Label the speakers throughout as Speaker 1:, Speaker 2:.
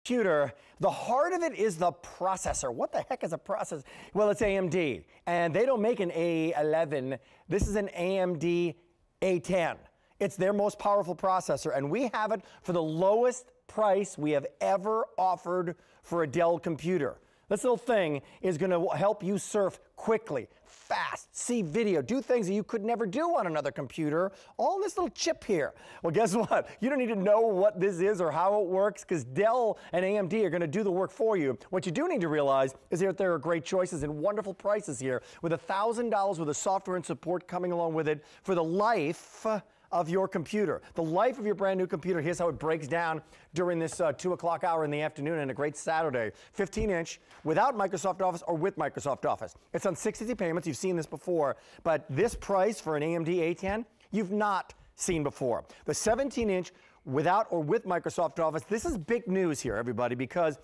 Speaker 1: computer, the heart of it is the processor. What the heck is a processor? Well, it's AMD, and they don't make an A11. This is an AMD A10. It's their most powerful processor, and we have it for the lowest price we have ever offered for a Dell computer. This little thing is going to help you surf quickly, fast, see video, do things that you could never do on another computer, all in this little chip here. Well, guess what? You don't need to know what this is or how it works, because Dell and AMD are going to do the work for you. What you do need to realize is that there are great choices and wonderful prices here, with $1,000 worth of software and support coming along with it for the life of your computer. The life of your brand new computer. Here's how it breaks down during this 2 o'clock hour in the afternoon and a great Saturday. 15-inch without Microsoft Office or with Microsoft Office. It's on 60 payments. You've seen this before, but this price for an AMD A10, you've not seen before. The 17-inch without or with Microsoft Office, this is big news here, everybody, because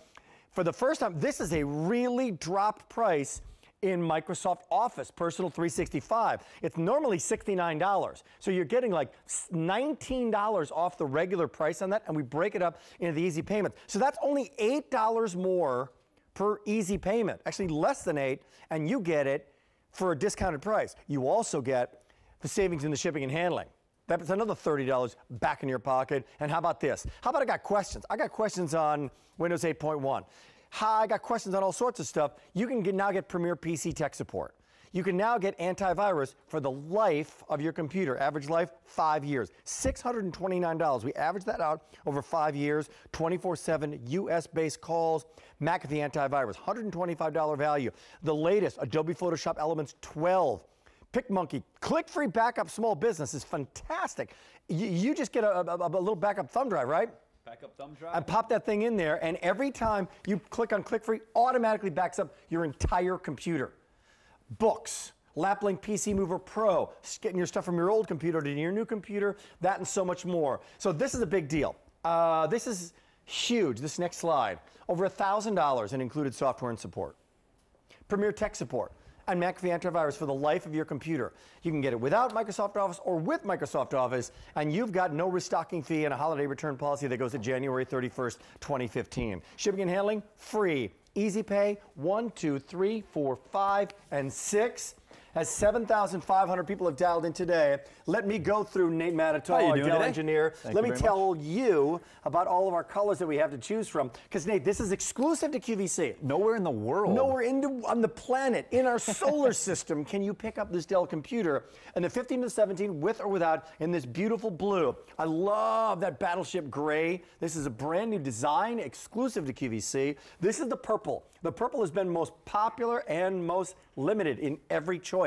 Speaker 1: for the first time, this is a really dropped price in Microsoft Office Personal 365. It's normally $69. So you're getting like $19 off the regular price on that, and we break it up into the easy payments. So that's only $8 more per easy payment. Actually less than $8, and you get it for a discounted price. You also get the savings in the shipping and handling. That's another $30 back in your pocket. And how about this? How about I got questions? I got questions on Windows 8.1. Hi, I got questions on all sorts of stuff. You can now get Premier PC tech support. You can now get antivirus for the life of your computer. Average life, 5 years. $629. We average that out over 5 years, 24/7 US-based calls. McAfee antivirus, $125 value. The latest, Adobe Photoshop Elements 12. PicMonkey, click-free backup small business is fantastic. You just get a little backup thumb drive, right?
Speaker 2: Backup thumb drive.
Speaker 1: And pop that thing in there, and every time you click on click-free, automatically backs up your entire computer. Books, Laplink PC Mover Pro, getting your stuff from your old computer to your new computer, that and so much more. So this is a big deal. This is huge. This next slide. Over $1,000 in included software and support. Premier tech support. And McAfee antivirus for the life of your computer. You can get it without Microsoft Office or with Microsoft Office, and you've got no restocking fee and a holiday return policy that goes to January 31st, 2015. Shipping and handling, free. Easy pay, 1, 2, 3, 4, 5, and 6. As 7,500 people have dialed in today, let me go through Nate Matitol, our Dell engineer. Let me tell you about all of our colors that we have to choose from. Because, Nate, this is exclusive to QVC.
Speaker 2: Nowhere in the world.
Speaker 1: Nowhere on the planet, in our solar system, can you pick up this Dell computer. And the 15 to 17, with or without, in this beautiful blue. I love that battleship gray. This is a brand new design, exclusive to QVC. This is the purple. The purple has been most popular and most limited in every choice.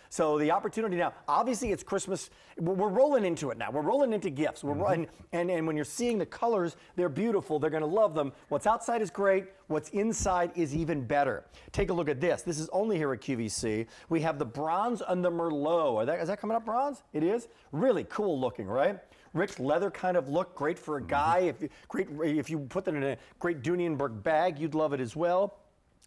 Speaker 1: So the opportunity now, obviously it's Christmas. We're rolling into it now. We're rolling into gifts. We're rolling, and when you're seeing the colors, they're beautiful. They're going to love them. What's outside is great. What's inside is even better. Take a look at this. This is only here at QVC. We have the bronze and the Merlot. Is that coming up bronze? It is? Really cool looking, right? Rich leather kind of look, great for a guy. If you put that in a great Dunienberg bag, you'd love it as well.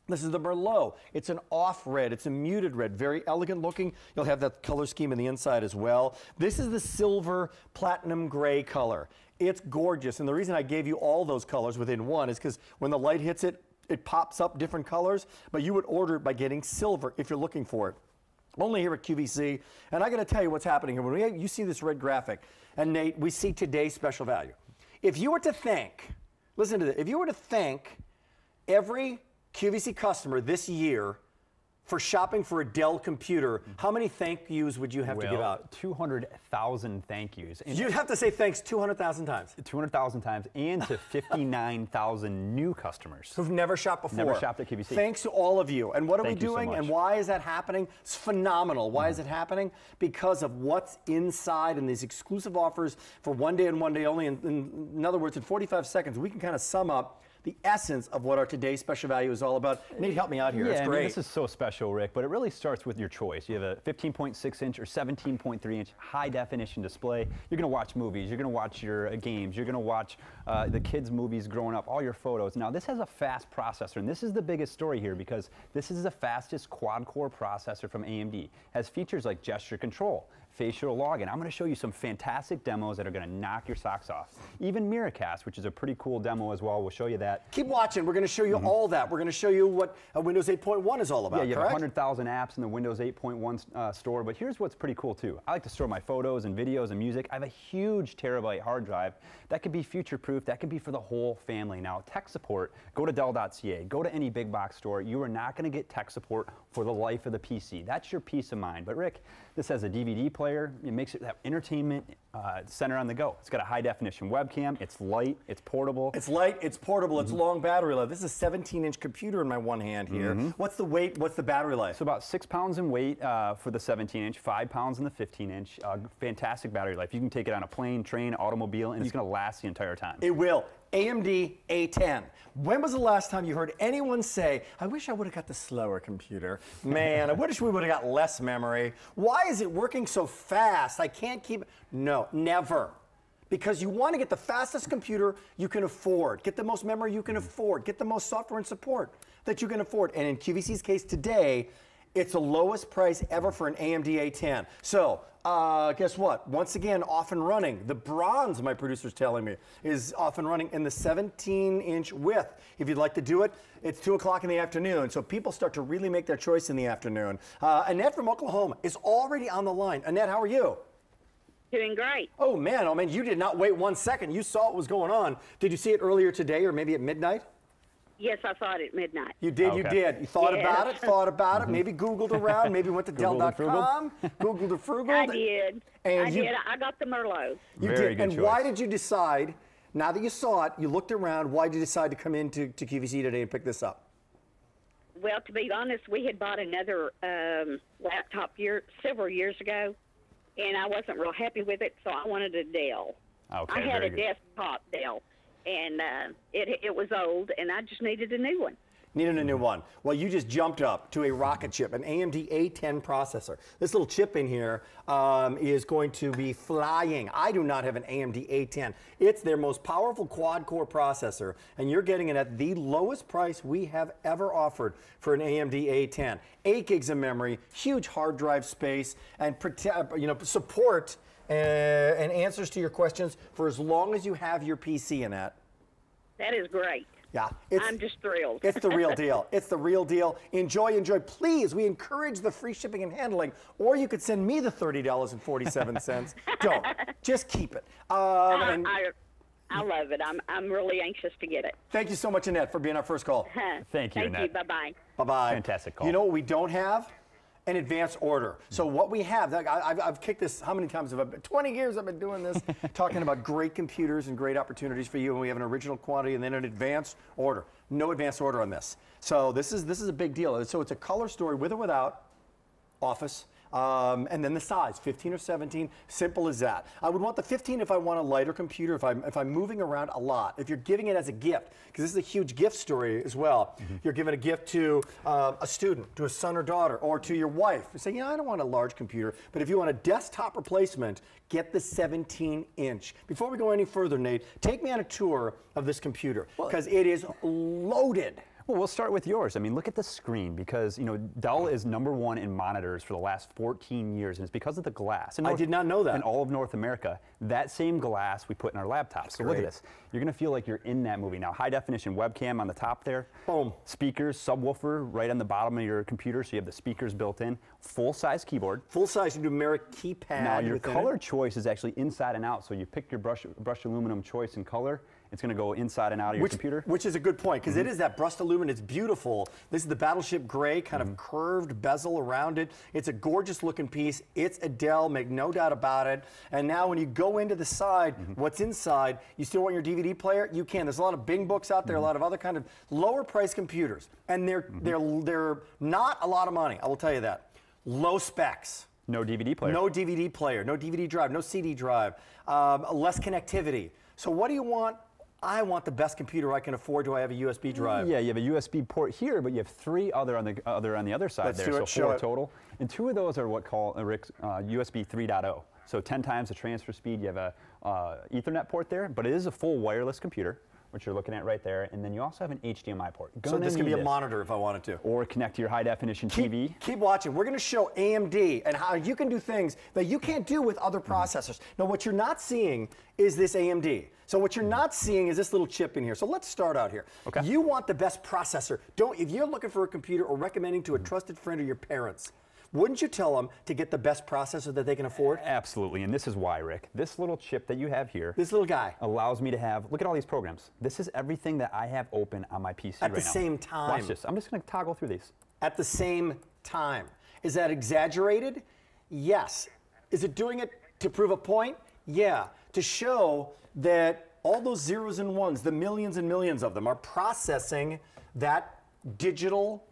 Speaker 1: This is the Merlot. It's an off red. It's a muted red. Very elegant looking. You'll have that color scheme in the inside as well. This is the silver platinum gray color. It's gorgeous. And the reason I gave you all those colors within one is because when the light hits it, it pops up different colors. But you would order it by getting silver if you're looking for it. Only here at QVC. And I got to tell you what's happening here. When you see this red graphic, and Nate, we see today's special value. If you were to thank, listen to this, if you were to thank every QVC customer this year for shopping for a Dell computer, how many thank yous would you have to give out?
Speaker 2: 200,000 thank yous. And
Speaker 1: you'd have to say thanks 200,000 times.
Speaker 2: 200,000 times, and to 59,000 new customers
Speaker 1: who've never shopped before.
Speaker 2: Never shopped at QVC.
Speaker 1: Thanks to all of you. And what are we doing?
Speaker 2: So
Speaker 1: and why is that happening? It's phenomenal. Why is it happening? Because of what's inside and these exclusive offers for one day and one day only. In other words, in 45 seconds, we can kind of sum up the essence of what our today's special value is all about. Nate, help me out here.
Speaker 2: Yeah,
Speaker 1: it's great.
Speaker 2: I mean, this is so special, Rick, but it really starts with your choice. You have a 15.6 inch or 17.3 inch high definition display. You're going to watch movies. You're going to watch your games. You're going to watch the kids' movies growing up, all your photos. Now, this has a fast processor, and this is the biggest story here because this is the fastest quad-core processor from AMD. It has features like gesture control. facial login. I'm going to show you some fantastic demos that are going to knock your socks off. Even Miracast, which is a pretty cool demo as well, we'll show you that.
Speaker 1: Keep watching. We're going to show you all that. We're going to show you what Windows 8.1 is all about,
Speaker 2: Yeah, you have
Speaker 1: correct?
Speaker 2: 100,000 apps in the Windows 8.1 store, but here's what's pretty cool too. I like to store my photos and videos and music. I have a huge terabyte hard drive. That could be future-proof. That could be for the whole family. Now, tech support, go to Dell.ca, go to any big box store. You are not going to get tech support for the life of the PC. That's your peace of mind. But Rick, this has a DVD player. It makes it that entertainment center on the go. It's got a high-definition webcam. It's light. It's portable.
Speaker 1: It's light. It's portable. It's long battery life. This is a 17-inch computer in my one hand here. What's the weight? What's the battery life?
Speaker 2: So about 6 pounds in weight for the 17-inch, 5 pounds in the 15-inch. Fantastic battery life. You can take it on a plane, train, automobile, and it's going to last the entire time.
Speaker 1: It will. AMD A10. When was the last time you heard anyone say, I wish I would have got the slower computer? Man, I wish we would have got less memory. Why is it working so fast? I can't keep it. No, never. Because you want to get the fastest computer you can afford. Get the most memory you can afford. Get the most software and support that you can afford. And in QVC's case today, it's the lowest price ever for an AMD A10. So, guess what? Once again, off and running. The bronze, my producer's telling me, is off and running in the 17-inch width. If you'd like to do it, it's 2 o'clock in the afternoon, so people start to really make their choice in the afternoon. Annette from Oklahoma is already on the line. Annette, how are you?
Speaker 3: Doing great.
Speaker 1: Oh man, you did not wait 1 second. You saw what was going on. Did you see it earlier today or maybe at midnight?
Speaker 3: Yes, I saw it at midnight.
Speaker 1: You did, you did. You thought about it, maybe Googled around, maybe went to Dell.com, Googled or Frugal.
Speaker 3: I did.
Speaker 1: And
Speaker 3: I did. I got the Merlot.
Speaker 1: You
Speaker 2: Very
Speaker 1: did.
Speaker 2: good
Speaker 1: And
Speaker 2: choice.
Speaker 1: why did you decide, now that you saw it, you looked around, why did you decide to come into QVC today and pick this up?
Speaker 3: Well, to be honest, we had bought another laptop several years ago, and I wasn't real happy with it, so I wanted a Dell.
Speaker 2: Okay,
Speaker 3: I had
Speaker 2: very
Speaker 3: a
Speaker 2: good.
Speaker 3: desktop Dell, and it was old, and I just needed a new one.
Speaker 1: Needed a new one. Well, you just jumped up to a rocket chip, an AMD A10 processor. This little chip in here is going to be flying. I do not have an AMD A10. It's their most powerful quad-core processor, and you're getting it at the lowest price we have ever offered for an AMD A10. 8 gigs of memory, huge hard drive space, and support and answers to your questions for as long as you have your PC in that.
Speaker 3: That is great.
Speaker 1: Yeah,
Speaker 3: I'm just thrilled.
Speaker 1: It's the real deal. It's the real deal. Enjoy, enjoy. Please, we encourage the free shipping and handling, or you could send me the $30.47. Don't. Just keep it.
Speaker 3: I love it. I'm really anxious to get it.
Speaker 1: Thank you so much, Annette, for being our first call.
Speaker 2: Thank you, Annette.
Speaker 3: Thank you. Bye-bye.
Speaker 1: Bye-bye.
Speaker 2: Fantastic call.
Speaker 1: You know what we don't have? An advance order. So what we have, I've kicked this, how many times have I been, 20 years I've been doing this, talking about great computers and great opportunities for you, and we have an original quantity and then an advance order. No advance order on this. So this is a big deal. So it's a color story with or without Office. And then the size, 15 or 17, simple as that. I would want the 15 if I want a lighter computer, if I'm moving around a lot. If you're giving it as a gift, because this is a huge gift story as well. You're giving a gift to a student, to a son or daughter, or to your wife. You say, I don't want a large computer, but if you want a desktop replacement, get the 17-inch. Before we go any further, Nate, take me on a tour of this computer, because it is loaded.
Speaker 2: Well, we'll start with yours. I mean, look at the screen, because Dell is #1 in monitors for the last 14 years, and it's because of the glass.
Speaker 1: I did not know that.
Speaker 2: In all of North America, that same glass we put in our laptops. So look at this. You're going to feel like you're in that movie. Now, high-definition webcam on the top there.
Speaker 1: Boom.
Speaker 2: Speakers, subwoofer right on the bottom of your computer, so you have the speakers built in. Full-size keyboard.
Speaker 1: Full-size numeric keypad.
Speaker 2: Now, your color choice is actually inside and out, so you pick your brushed aluminum choice in color. It's going to go inside and out of your computer.
Speaker 1: Which is a good point, because it is that brushed aluminum. It's beautiful. This is the Battleship Gray, kind of curved bezel around it. It's a gorgeous looking piece. It's a Dell, make no doubt about it. And now when you go into the side, what's inside, you still want your DVD player? You can. There's a lot of Bing books out there, a lot of other kind of lower price computers. And they're not a lot of money, I will tell you that. Low specs.
Speaker 2: No DVD player.
Speaker 1: No DVD player, no DVD drive, no CD drive, less connectivity. So what do you want? I want the best computer I can afford. Do I have a USB drive?
Speaker 2: Yeah, you have a USB port here, but you have 3 other on the other side.
Speaker 1: Let's
Speaker 2: there,
Speaker 1: do it.
Speaker 2: so 4 total. And 2 of those are what call USB 3.0. So 10 times the transfer speed. You have a Ethernet port there, but it is a full wireless computer. which you're looking at right there, and then you also have an HDMI port.
Speaker 1: So this can be a monitor if I wanted to.
Speaker 2: Or connect to your high-definition TV.
Speaker 1: Keep watching. We're going to show AMD and how you can do things that you can't do with other processors. Now, what you're not seeing is this AMD. So what you're not seeing is this little chip in here. So let's start out here.
Speaker 2: Okay.
Speaker 1: You want the best processor. If you're looking for a computer or recommending to a trusted friend or your parents, wouldn't you tell them to get the best processor that they can afford?
Speaker 2: Absolutely, and this is why, Rick. This little chip that you have here,
Speaker 1: this little guy,
Speaker 2: allows me to have, look at all these programs. This is everything that I have open on my PC right now.
Speaker 1: At the same time.
Speaker 2: Watch this. I'm just going to toggle through these.
Speaker 1: At the same time. Is that exaggerated? Yes. Is it doing it to prove a point? Yeah. To show that all those zeros and ones, the millions and millions of them, are processing that digital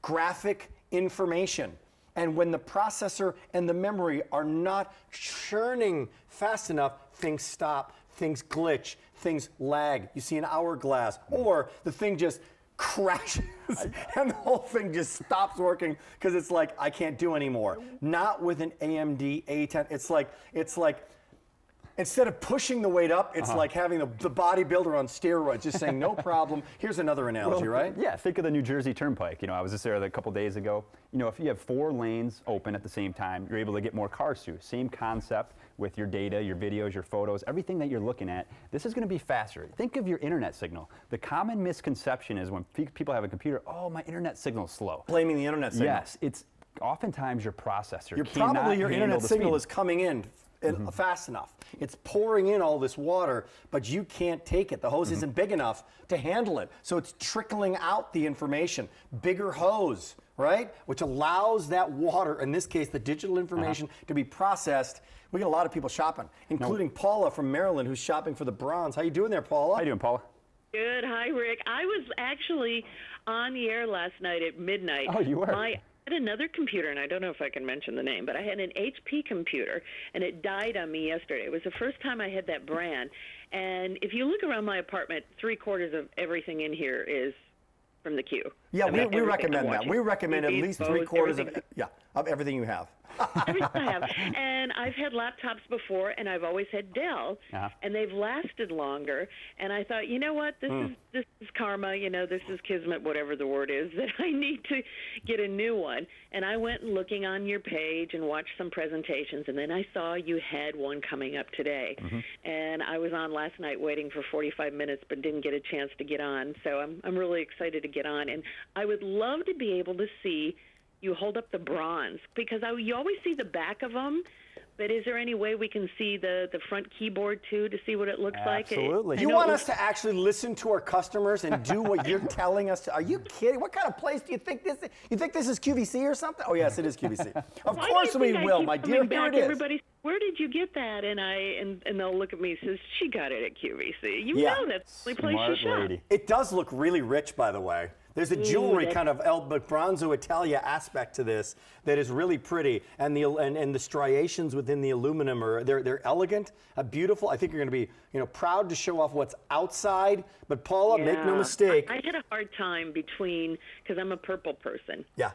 Speaker 1: graphic information. And when the processor and the memory are not churning fast enough, things stop, things glitch, things lag. You see an hourglass, or the thing just crashes and the whole thing just stops working because it's like, I can't do anymore. Not with an AMD A10. It's like instead of pushing the weight up, it's like having the bodybuilder on steroids, just saying, no problem. Here's another analogy, right?
Speaker 2: Yeah, think of the New Jersey Turnpike. I was just there a couple days ago. If you have 4 lanes open at the same time, you're able to get more cars through. Same concept with your data, your videos, your photos, everything that you're looking at. This is going to be faster. Think of your internet signal. The common misconception is when people have a computer, oh, my internet signal's slow.
Speaker 1: Blaming the internet signal.
Speaker 2: Yes, it's oftentimes your processor.
Speaker 1: Your internet signal is coming in fast enough. It's pouring in all this water, but you can't take it. The hose isn't big enough to handle it. So it's trickling out the information. Bigger hose, right? Which allows that water, in this case, the digital information, to be processed. We get a lot of people shopping, including Paula from Maryland, who's shopping for the bronze. How you doing there, Paula?
Speaker 2: How you doing, Paula?
Speaker 4: Good. Hi, Rick. I was actually on the air last night at midnight.
Speaker 2: Oh, you were?
Speaker 4: I had another computer, and I don't know if I can mention the name, but I had an HP computer, and it died on me yesterday. It was the first time I had that brand. And if you look around my apartment, 3/4 of everything in here is from the queue.
Speaker 1: Yeah, we recommend that. We recommend at least 3/4 of everything you have.
Speaker 4: Everything I have. And I've had laptops before, and I've always had Dell, and they've lasted longer. And I thought, you know what, this is karma, this is kismet, whatever the word is, that I need to get a new one. And I went looking on your page and watched some presentations, and then I saw you had one coming up today. And I was on last night waiting for 45 minutes, but didn't get a chance to get on. So I'm really excited to get on. And I would love to be able to see you hold up the bronze, because you always see the back of them, but is there any way we can see the front keyboard too to see what it looks like?
Speaker 2: Absolutely.
Speaker 1: You want us to actually listen to our customers and do what you're telling us to? Are you kidding? What kind of place do you think this is? You think this is QVC or something? Oh, yes, it is QVC. Of course we will, my dear. Here it is.
Speaker 4: Everybody, where did you get that? And they'll look at me and says, she got it at QVC. You know that's the only place you shop.
Speaker 1: It does look really rich, by the way. There's a jewelry kind of El Bronzo Italia aspect to this that is really pretty, and the striations within the aluminum they're elegant, beautiful. I think you're going to be proud to show off what's outside. But Paula, make no mistake.
Speaker 4: I had a hard time because I'm a purple person.
Speaker 1: Yeah.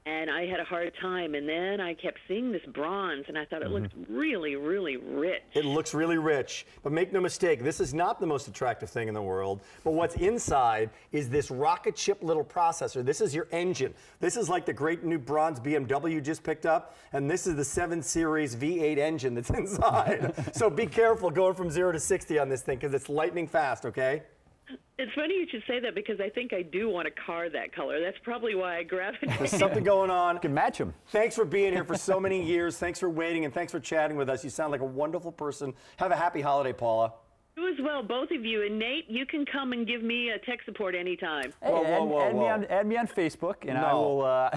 Speaker 4: And I had a hard time, and then I kept seeing this bronze, and I thought it looked really, really rich.
Speaker 1: It looks really rich, but make no mistake, this is not the most attractive thing in the world, but what's inside is this rocket ship little processor. This is your engine. This is like the great new bronze BMW you just picked up, and this is the 7 Series V8 engine that's inside. So be careful going from 0 to 60 on this thing, because it's lightning fast, okay?
Speaker 4: It's funny you should say that, because I think I do want a car that color. That's probably why I gravitated.
Speaker 1: There's something going on.
Speaker 2: You can match them.
Speaker 1: Thanks for being here for so many years. Thanks for waiting, and thanks for chatting with us. You sound like a wonderful person. Have a happy holiday, Paula.
Speaker 4: You as well, both of you. And Nate, you can come and give me a tech support anytime.
Speaker 2: Hey, add me on Facebook, and I will.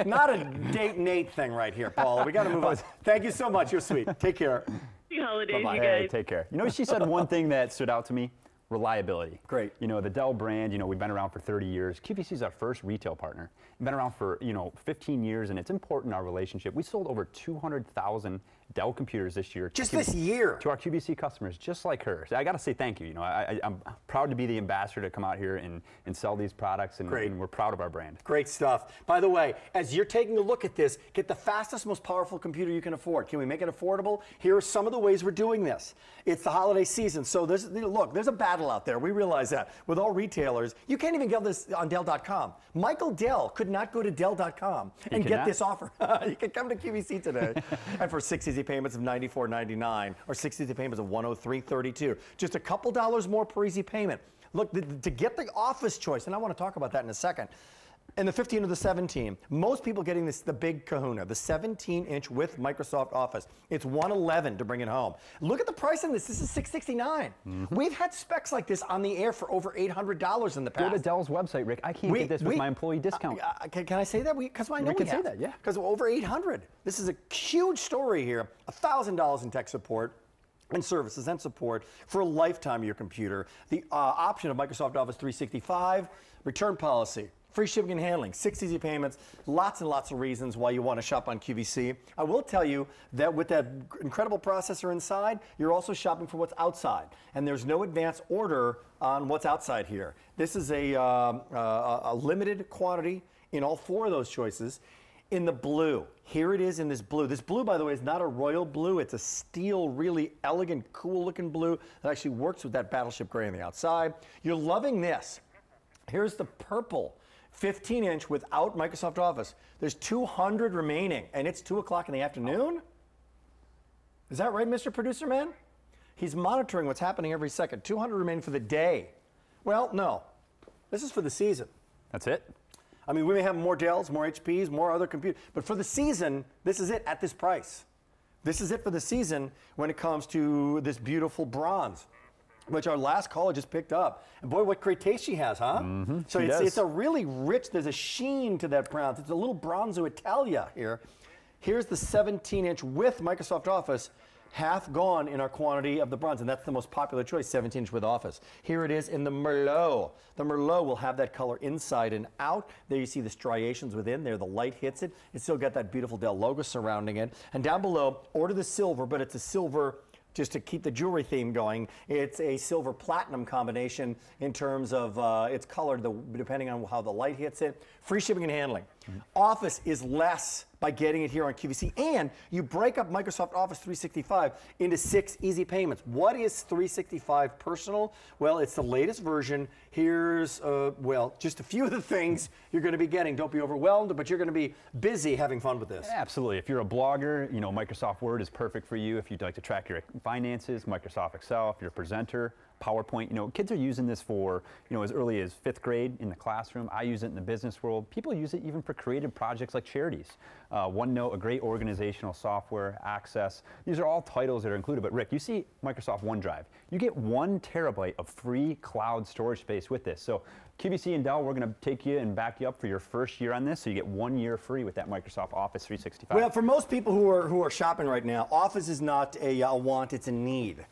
Speaker 1: Not a date Nate thing right here, Paula. We got to move on. Thank you so much. You're sweet. Take care.
Speaker 4: Happy holidays,
Speaker 2: Bye-bye.
Speaker 4: you guys.
Speaker 2: Hey, take care. She said one thing that stood out to me. Reliability.
Speaker 1: Great.
Speaker 2: The Dell brand, we've been around for 30 years. QVC is our first retail partner. We've been around for, 15 years, and it's important in our relationship. We sold over 200,000 Dell computers this year.
Speaker 1: Just this year.
Speaker 2: To our QVC customers, just like her. So I got to say thank you. You know, I'm proud to be the ambassador to come out here and sell these products, and we're proud of our brand.
Speaker 1: Great stuff. By the way, as you're taking a look at this, get the fastest, most powerful computer you can afford. Can we make it affordable? Here are some of the ways we're doing this. It's the holiday season, so look, there's a battle out there. We realize that. With all retailers, you can't even get this on Dell.com. Michael Dell could not go to Dell.com and get this offer. You can come to QVC today, and for 6 easy payments of $94.99 or 6 easy payments of $103.32, just a couple dollars more per easy payment. Look, to get the Office choice, and I want to talk about that in a second. And the 15 or the 17, most people getting the big kahuna, the 17-inch with Microsoft Office. It's $111 to bring it home. Look at the price on this. This is $669. We've had specs like this on the air for over $800 in the past.
Speaker 2: Go to Dell's website, Rick. I can't get this with my employee discount.
Speaker 1: Can I say that? Because I know we
Speaker 2: can
Speaker 1: have.
Speaker 2: say that, yeah.
Speaker 1: Because over $800. This is a huge story here. $1,000 in tech support and services and support for a lifetime of your computer. The option of Microsoft Office 365, return policy, free shipping and handling, 6 easy payments, lots and lots of reasons why you want to shop on QVC. I will tell you that with that incredible processor inside, you're also shopping for what's outside. And there's no advance order on what's outside here. This is a limited quantity in all 4 of those choices. In the blue, here it is in this blue. This blue, by the way, is not a royal blue. It's a steel, really elegant, cool-looking blue that actually works with that battleship gray on the outside. You're loving this. Here's the purple 15-inch without Microsoft Office. There's 200 remaining, and it's 2 o'clock in the afternoon? Is that right, Mr. Producer Man? He's monitoring what's happening every second. 200 remaining for the day. Well, no. This is for the season.
Speaker 2: That's it?
Speaker 1: I mean, we may have more Dells, more HPs, more other computers, but for the season, this is it at this price. This is it for the season when it comes to this beautiful bronze, which our last caller just picked up. And boy, what great taste she has, huh? So it's a really rich, there's a sheen to that bronze. It's a little Bronzo Italia here. Here's the 17-inch with Microsoft Office, half gone in our quantity of the bronze, and that's the most popular choice, 17-inch with Office. Here it is in the Merlot. The Merlot will have that color inside and out. There you see the striations within there. The light hits it. It's still got that beautiful Dell logo surrounding it. And down below, order the silver, but it's a silver just to keep the jewelry theme going. It's a silver platinum combination in terms of its color, depending on how the light hits it. Free shipping and handling. Office is less by getting it here on QVC, and you break up Microsoft Office 365 into 6 easy payments. What is 365 Personal? Well, it's the latest version. Here's, well, just a few of the things you're going to be getting. Don't be overwhelmed, but you're going to be busy having fun with this.
Speaker 2: Absolutely. If you're a blogger, you know, Microsoft Word is perfect for you. If you'd like to track your finances, Microsoft Excel. If you're a presenter, PowerPoint. You know, kids are using this for, you know, as early as 5th grade in the classroom. I use it in the business world. People use it even for creative projects like charities. OneNote, a great organizational software, Access. These are all titles that are included. But Rick, you see Microsoft OneDrive. You get 1 terabyte of free cloud storage space with this. So QVC and Dell, we're going to take you and back you up for your first year on this, so you get 1 year free with that Microsoft Office 365.
Speaker 1: Well, for most people who are shopping right now, Office is not a want, it's a need.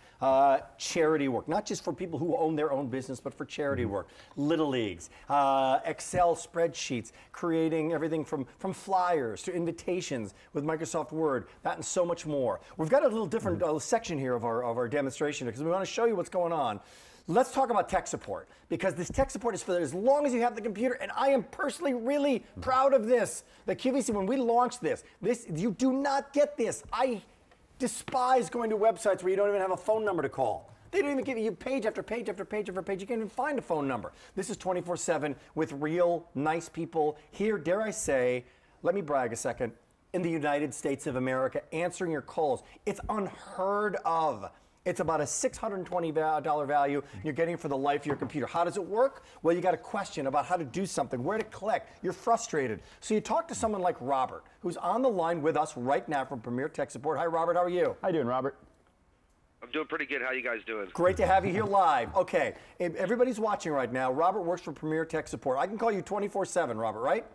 Speaker 1: Charity work, not just for people who own their own business, but for charity work. Little leagues, Excel spreadsheets, creating everything from flyers to invitations with Microsoft Word, that and so much more. We've got a little different section here of our demonstration because we want to show you what's going on. Let's talk about tech support, because this tech support is for as long as you have the computer, and I am personally really proud of this. The QVC, when we launched this, you do not get this. I despise going to websites where you don't even have a phone number to call. They don't even give you page after page after page after page. You can't even find a phone number. This is 24/7 with real nice people here, dare I say, let me brag a second, in the United States of America, answering your calls. It's unheard of. It's about a $620 value you're getting for the life of your computer. How does it work? Well, you got a question about how to do something, where to click. You're frustrated. So you talk to someone like Robert, who's on the line with us right now from Premier Tech Support. Hi, Robert. How are you?
Speaker 2: How you doing, Robert?
Speaker 5: I'm doing pretty good. How you guys doing?
Speaker 1: Great to have you here live. Okay, if everybody's watching right now. Robert works for Premier Tech Support. I can call you 24/7, Robert, right?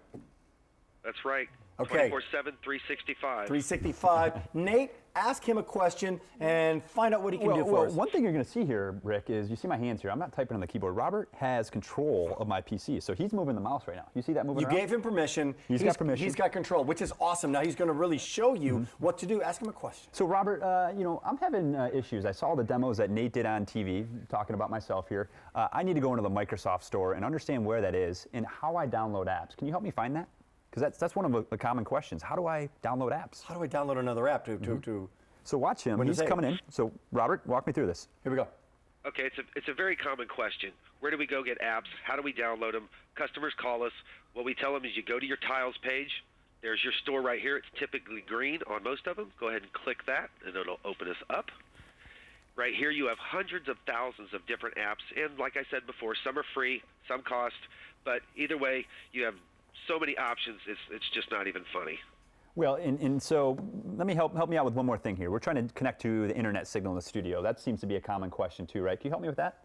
Speaker 5: That's right.
Speaker 1: Okay.
Speaker 5: 24/7, 365.
Speaker 1: 365. Nate, ask him a question and find out what he can do for us.
Speaker 2: One thing you're going to see here, Rick, is you see my hands here. I'm not typing on the keyboard. Robert has control of my PC, so he's moving the mouse right now. You see that moving around?
Speaker 1: You gave him permission.
Speaker 2: He's got permission.
Speaker 1: He's got control, which is awesome. Now he's going to really show you what to do. Ask him a question.
Speaker 2: So Robert, you know, I'm having issues. I saw the demos that Nate did on TV, talking about myself here. I need to go into the Microsoft Store and understand where that is and how I download apps. Can you help me find that? Because that's one of the common questions. How do I download apps?
Speaker 1: How do I download another app to
Speaker 2: So watch him. He's coming in. So Robert, walk me through this.
Speaker 1: Here we go.
Speaker 5: Okay, it's a very common question. Where do we go get apps? How do we download them? Customers call us. What we tell them is you go to your Tiles page. There's your store right here. It's typically green on most of them. Go ahead and click that, and it'll open us up. Right here you have hundreds of thousands of different apps, and like I said before, some are free, some cost, but either way, you have so many options, it's just not even funny.
Speaker 2: Well, and so let me help me out with one more thing here. We're trying to connect to the internet signal in the studio. That seems to be a common question too, right? Can you help me with that?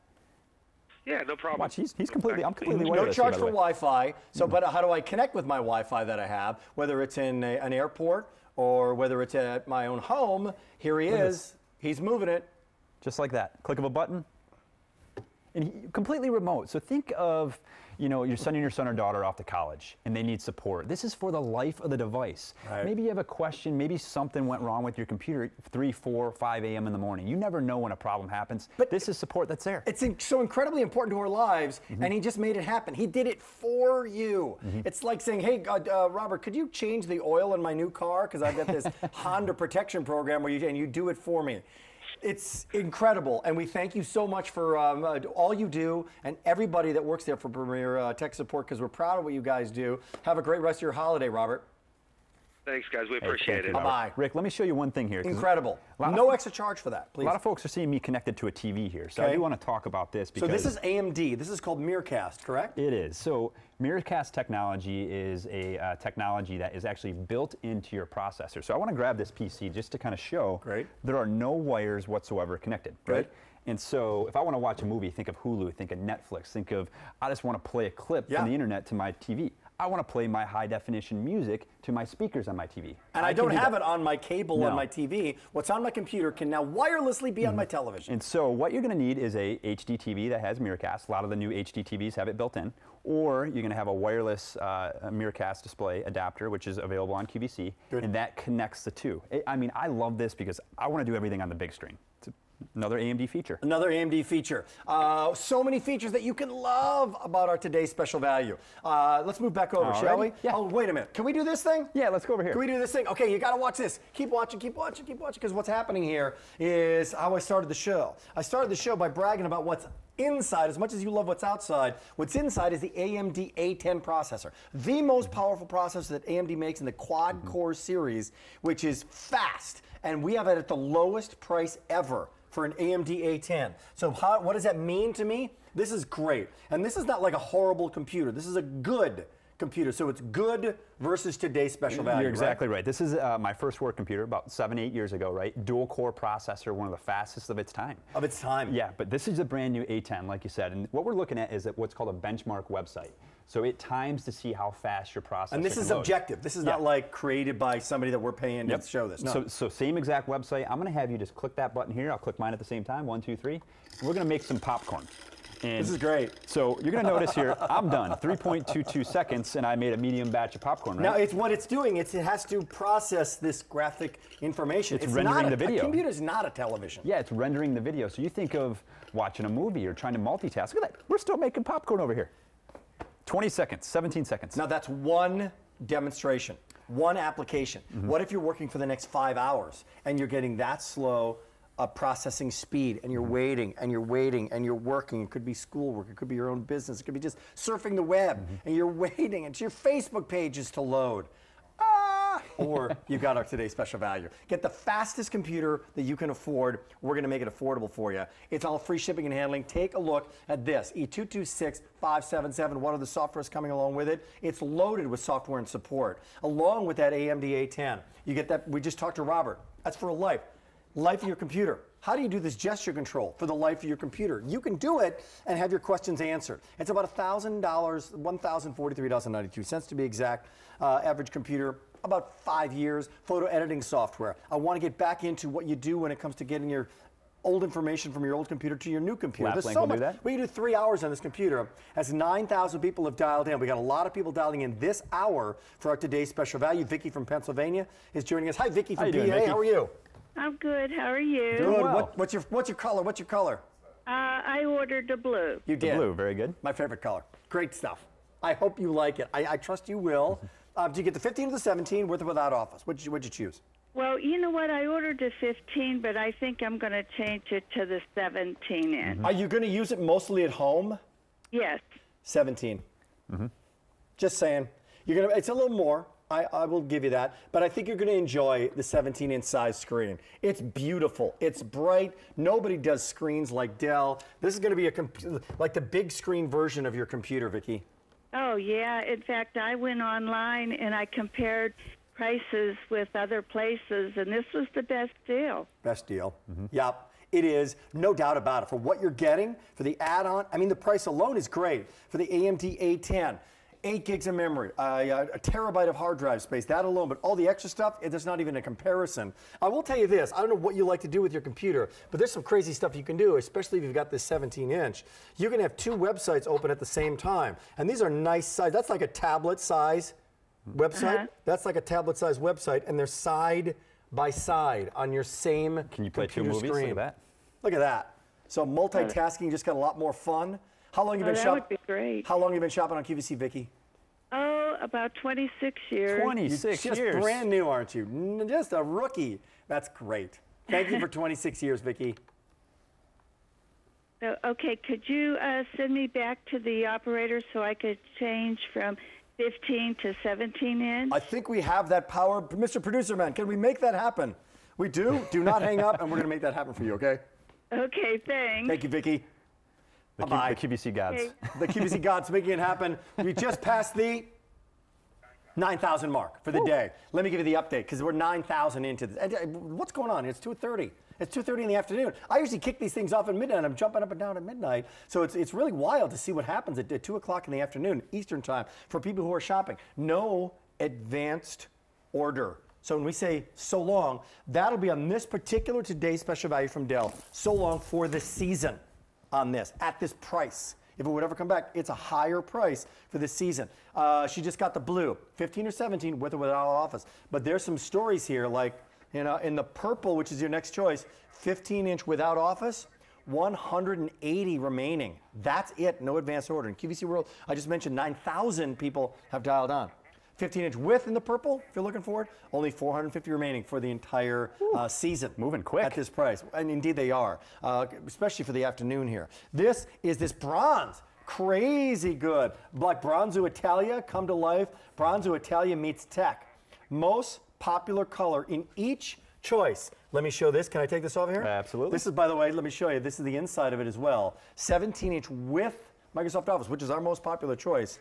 Speaker 5: Yeah, no problem.
Speaker 2: Watch, he's completely, I'm completely
Speaker 1: No
Speaker 2: wireless
Speaker 1: charge
Speaker 2: here,
Speaker 1: for
Speaker 2: by the way.
Speaker 1: Wi-Fi. So, but how do I connect with my Wi-Fi that I have, whether it's in an airport or whether it's at my own home? Here he is. He's moving it.
Speaker 2: Just like that. Click of a button. And completely remote. So think of, you know, you're sending your son or daughter off to college and they need support. This is for the life of the device.
Speaker 1: Right.
Speaker 2: Maybe you have a question, maybe something went wrong with your computer at 3, 4, 5 a.m. in the morning. You never know when a problem happens. But this is support that's there.
Speaker 1: It's so incredibly important to our lives, and he just made it happen. He did it for you. It's like saying, hey, Robert, could you change the oil in my new car? Because I've got this Honda protection program where you do it for me. It's incredible, and we thank you so much for all you do and everybody that works there for Premier Tech Support, because we're proud of what you guys do. Have a great rest of your holiday, Robert.
Speaker 5: Thanks, guys. We appreciate it.
Speaker 1: Bye-bye.
Speaker 2: Rick, let me show you one thing here.
Speaker 1: Incredible. No extra charge for that, please.
Speaker 2: A lot of folks are seeing me connected to a TV here, so I do want to talk about this. Because
Speaker 1: so this is AMD. This is called Miracast, correct?
Speaker 2: It is. So Miracast Technology is a technology that is actually built into your processor. So I want to grab this PC just to kind of show there are no wires whatsoever connected, right? And so if I want to watch a movie, think of Hulu, think of Netflix, think of I just want to play a clip from the internet to my TV. I want to play my high-definition music to my speakers on my TV.
Speaker 1: And I don't have it on my cable on my TV. What's on my computer can now wirelessly be on my television.
Speaker 2: And so what you're going to need is a HD TV that has Miracast. A lot of the new HD TVs have it built in. Or you're going to have a wireless Miracast display adapter, which is available on QVC, and that connects the two. I mean, I love this because I want to do everything on the big screen. It's another AMD feature.
Speaker 1: Another AMD feature. So many features that you can love about our today's special value. Let's move back over, shall we?
Speaker 2: Yeah.
Speaker 1: Oh, wait a minute. Can we do this thing?
Speaker 2: Yeah, let's go over here.
Speaker 1: Can we do this thing? Okay, you got to watch this. Keep watching, keep watching, keep watching, because what's happening here is how I started the show. I started the show by bragging about what's inside. As much as you love what's outside, what's inside is the AMD A10 processor, the most powerful processor that AMD makes in the quad-core series, which is fast, and we have it at the lowest price ever for an AMD A10. So what does that mean to me? This is great. And this is not like a horrible computer. This is a good computer. So it's good versus today's special value.
Speaker 2: You're exactly right. This is my first work computer about 7, 8 years ago, right? Dual core processor, one of the fastest of its time.
Speaker 1: Of its time.
Speaker 2: Yeah, but this is a brand new A10, like you said. And what we're looking at is what's called a benchmark website. So it times to see how fast your processor
Speaker 1: And this is objective. This is not like created by somebody that we're paying to show this. No.
Speaker 2: So same exact website. I'm going to have you just click that button here. I'll click mine at the same time. 1, 2, 3. And we're going to make some popcorn. And
Speaker 1: this is great.
Speaker 2: So you're going to notice here, I'm done. 3.22 seconds, and I made a medium batch of popcorn, right?
Speaker 1: Now, it's what it's doing. It has to process this graphic information.
Speaker 2: It's rendering the video.
Speaker 1: A computer is not a television.
Speaker 2: Yeah, it's rendering the video. So you think of watching a movie or trying to multitask. Look at that. We're still making popcorn over here. 20 seconds, 17 seconds.
Speaker 1: Now, that's one demonstration, one application. What if you're working for the next 5 hours and you're getting that slow processing speed, and you're waiting, and you're waiting, and you're working? It could be schoolwork, it could be your own business, it could be just surfing the web, and you're waiting, and your Facebook pages to load. Or you got our today's special value. Get the fastest computer that you can afford. We're going to make it affordable for you. It's all free shipping and handling. Take a look at this, E226577. What are the softwares coming along with it? It's loaded with software and support, along with that AMD A10. You get that. We just talked to Robert. That's for life of your computer. How do you do this gesture control for the life of your computer? You can do it and have your questions answered. It's about $1,000, $1,043.92 to be exact. Average computer, about 5 years, photo editing software. I want to get back into what you do when it comes to getting your old information from your old computer to your new computer.
Speaker 2: Lap
Speaker 1: There's
Speaker 2: Link
Speaker 1: so
Speaker 2: will
Speaker 1: much.
Speaker 2: do that?
Speaker 1: We can do 3 hours on this computer. As 9,000 people have dialed in. We got a lot of people dialing in this hour for our today's special value. Vicky from Pennsylvania is joining us. Hi, Vicky from PA. How are you?
Speaker 6: I'm good. How are you?
Speaker 2: Doing
Speaker 1: Good.
Speaker 2: well.
Speaker 1: What's your color? What's your color?
Speaker 6: I ordered the blue.
Speaker 1: You did.
Speaker 2: The blue, very good.
Speaker 1: My favorite color. Great stuff. I hope you like it. I trust you will. Do you get the 15 or the 17 with or without Office? What'd you choose?
Speaker 6: Well, you know what? I ordered the 15, but I think I'm going to change it to the 17 inch.
Speaker 1: Are you going to use it mostly at home?
Speaker 6: Yes.
Speaker 1: 17. Just saying. You're gonna. It's a little more. I will give you that. But I think you're going to enjoy the 17-inch size screen. It's beautiful. It's bright. Nobody does screens like Dell. This is going to be like the big screen version of your computer, Vicki.
Speaker 6: Oh, yeah. In fact, I went online and I compared prices with other places, and this was the best deal.
Speaker 1: Best deal. Yep. It is, no doubt about it. For what you're getting, for the add-on, I mean, the price alone is great. For the AMD A10, 8 gigs of memory, a terabyte of hard drive space, that alone, but all the extra stuff, there's not even a comparison. I will tell you this, I don't know what you like to do with your computer, but there's some crazy stuff you can do, especially if you've got this 17-inch. You can have 2 websites open at the same time, and these are nice size. That's like a tablet size website. That's like a tablet size website, and they're side by side on your same
Speaker 2: Can you play 2
Speaker 1: computer
Speaker 2: movies?
Speaker 1: screen.
Speaker 2: Look at that.
Speaker 1: Look at that. So multitasking just got a lot more fun. How long have you been
Speaker 6: that
Speaker 1: shopping?
Speaker 6: would be great.
Speaker 1: How long have you been shopping on QVC, Vicki?
Speaker 6: Oh, about 26 years.
Speaker 2: 26
Speaker 1: Just
Speaker 2: years.
Speaker 1: brand new, aren't you? Just a rookie. That's great. Thank you for 26 years, Vicki.
Speaker 6: So, okay, could you send me back to the operator so I could change from 15 to 17 inch?
Speaker 1: I think we have that power. Mr. Producer Man, can we make that happen? We do. Do not hang up, and we're going to make that happen for you, okay?
Speaker 6: Okay, thanks.
Speaker 1: Thank you, Vicki.
Speaker 2: The
Speaker 1: Bye-bye.
Speaker 2: QVC gods.
Speaker 6: Okay.
Speaker 1: The QVC gods making it happen. We just passed the 9,000 mark for the day. Let me give you the update because we're 9,000 into this. And, what's going on? It's 2:30. It's 2:30 in the afternoon. I usually kick these things off at midnight. I'm jumping up and down at midnight. So it's really wild to see what happens at 2 o'clock in the afternoon, Eastern time, for people who are shopping. No advanced order. So when we say so long, that'll be on this particular today's special value from Dell. So long for the season on this, at this price. If it would ever come back, it's a higher price for this season. She just got the blue, 15 or 17 with or without Office. But there's some stories here, like, you know, in the purple, which is your next choice, 15-inch without Office, 180 remaining. That's it, no advanced order. In QVC World, I just mentioned 9,000 people have dialed on. 15-inch width in the purple, if you're looking for it, only 450 remaining for the entire season.
Speaker 2: Moving quick.
Speaker 1: At this price, and indeed they are, especially for the afternoon here. This is this bronze, crazy good. Like Bronzo Italia, come to life. Bronzo Italia meets tech. Most popular color in each choice. Let me show this. Can I take this off here?
Speaker 2: Absolutely.
Speaker 1: This is, by the way, let me show you. This is the inside of it as well. 17-inch with Microsoft Office, which is our most popular choice.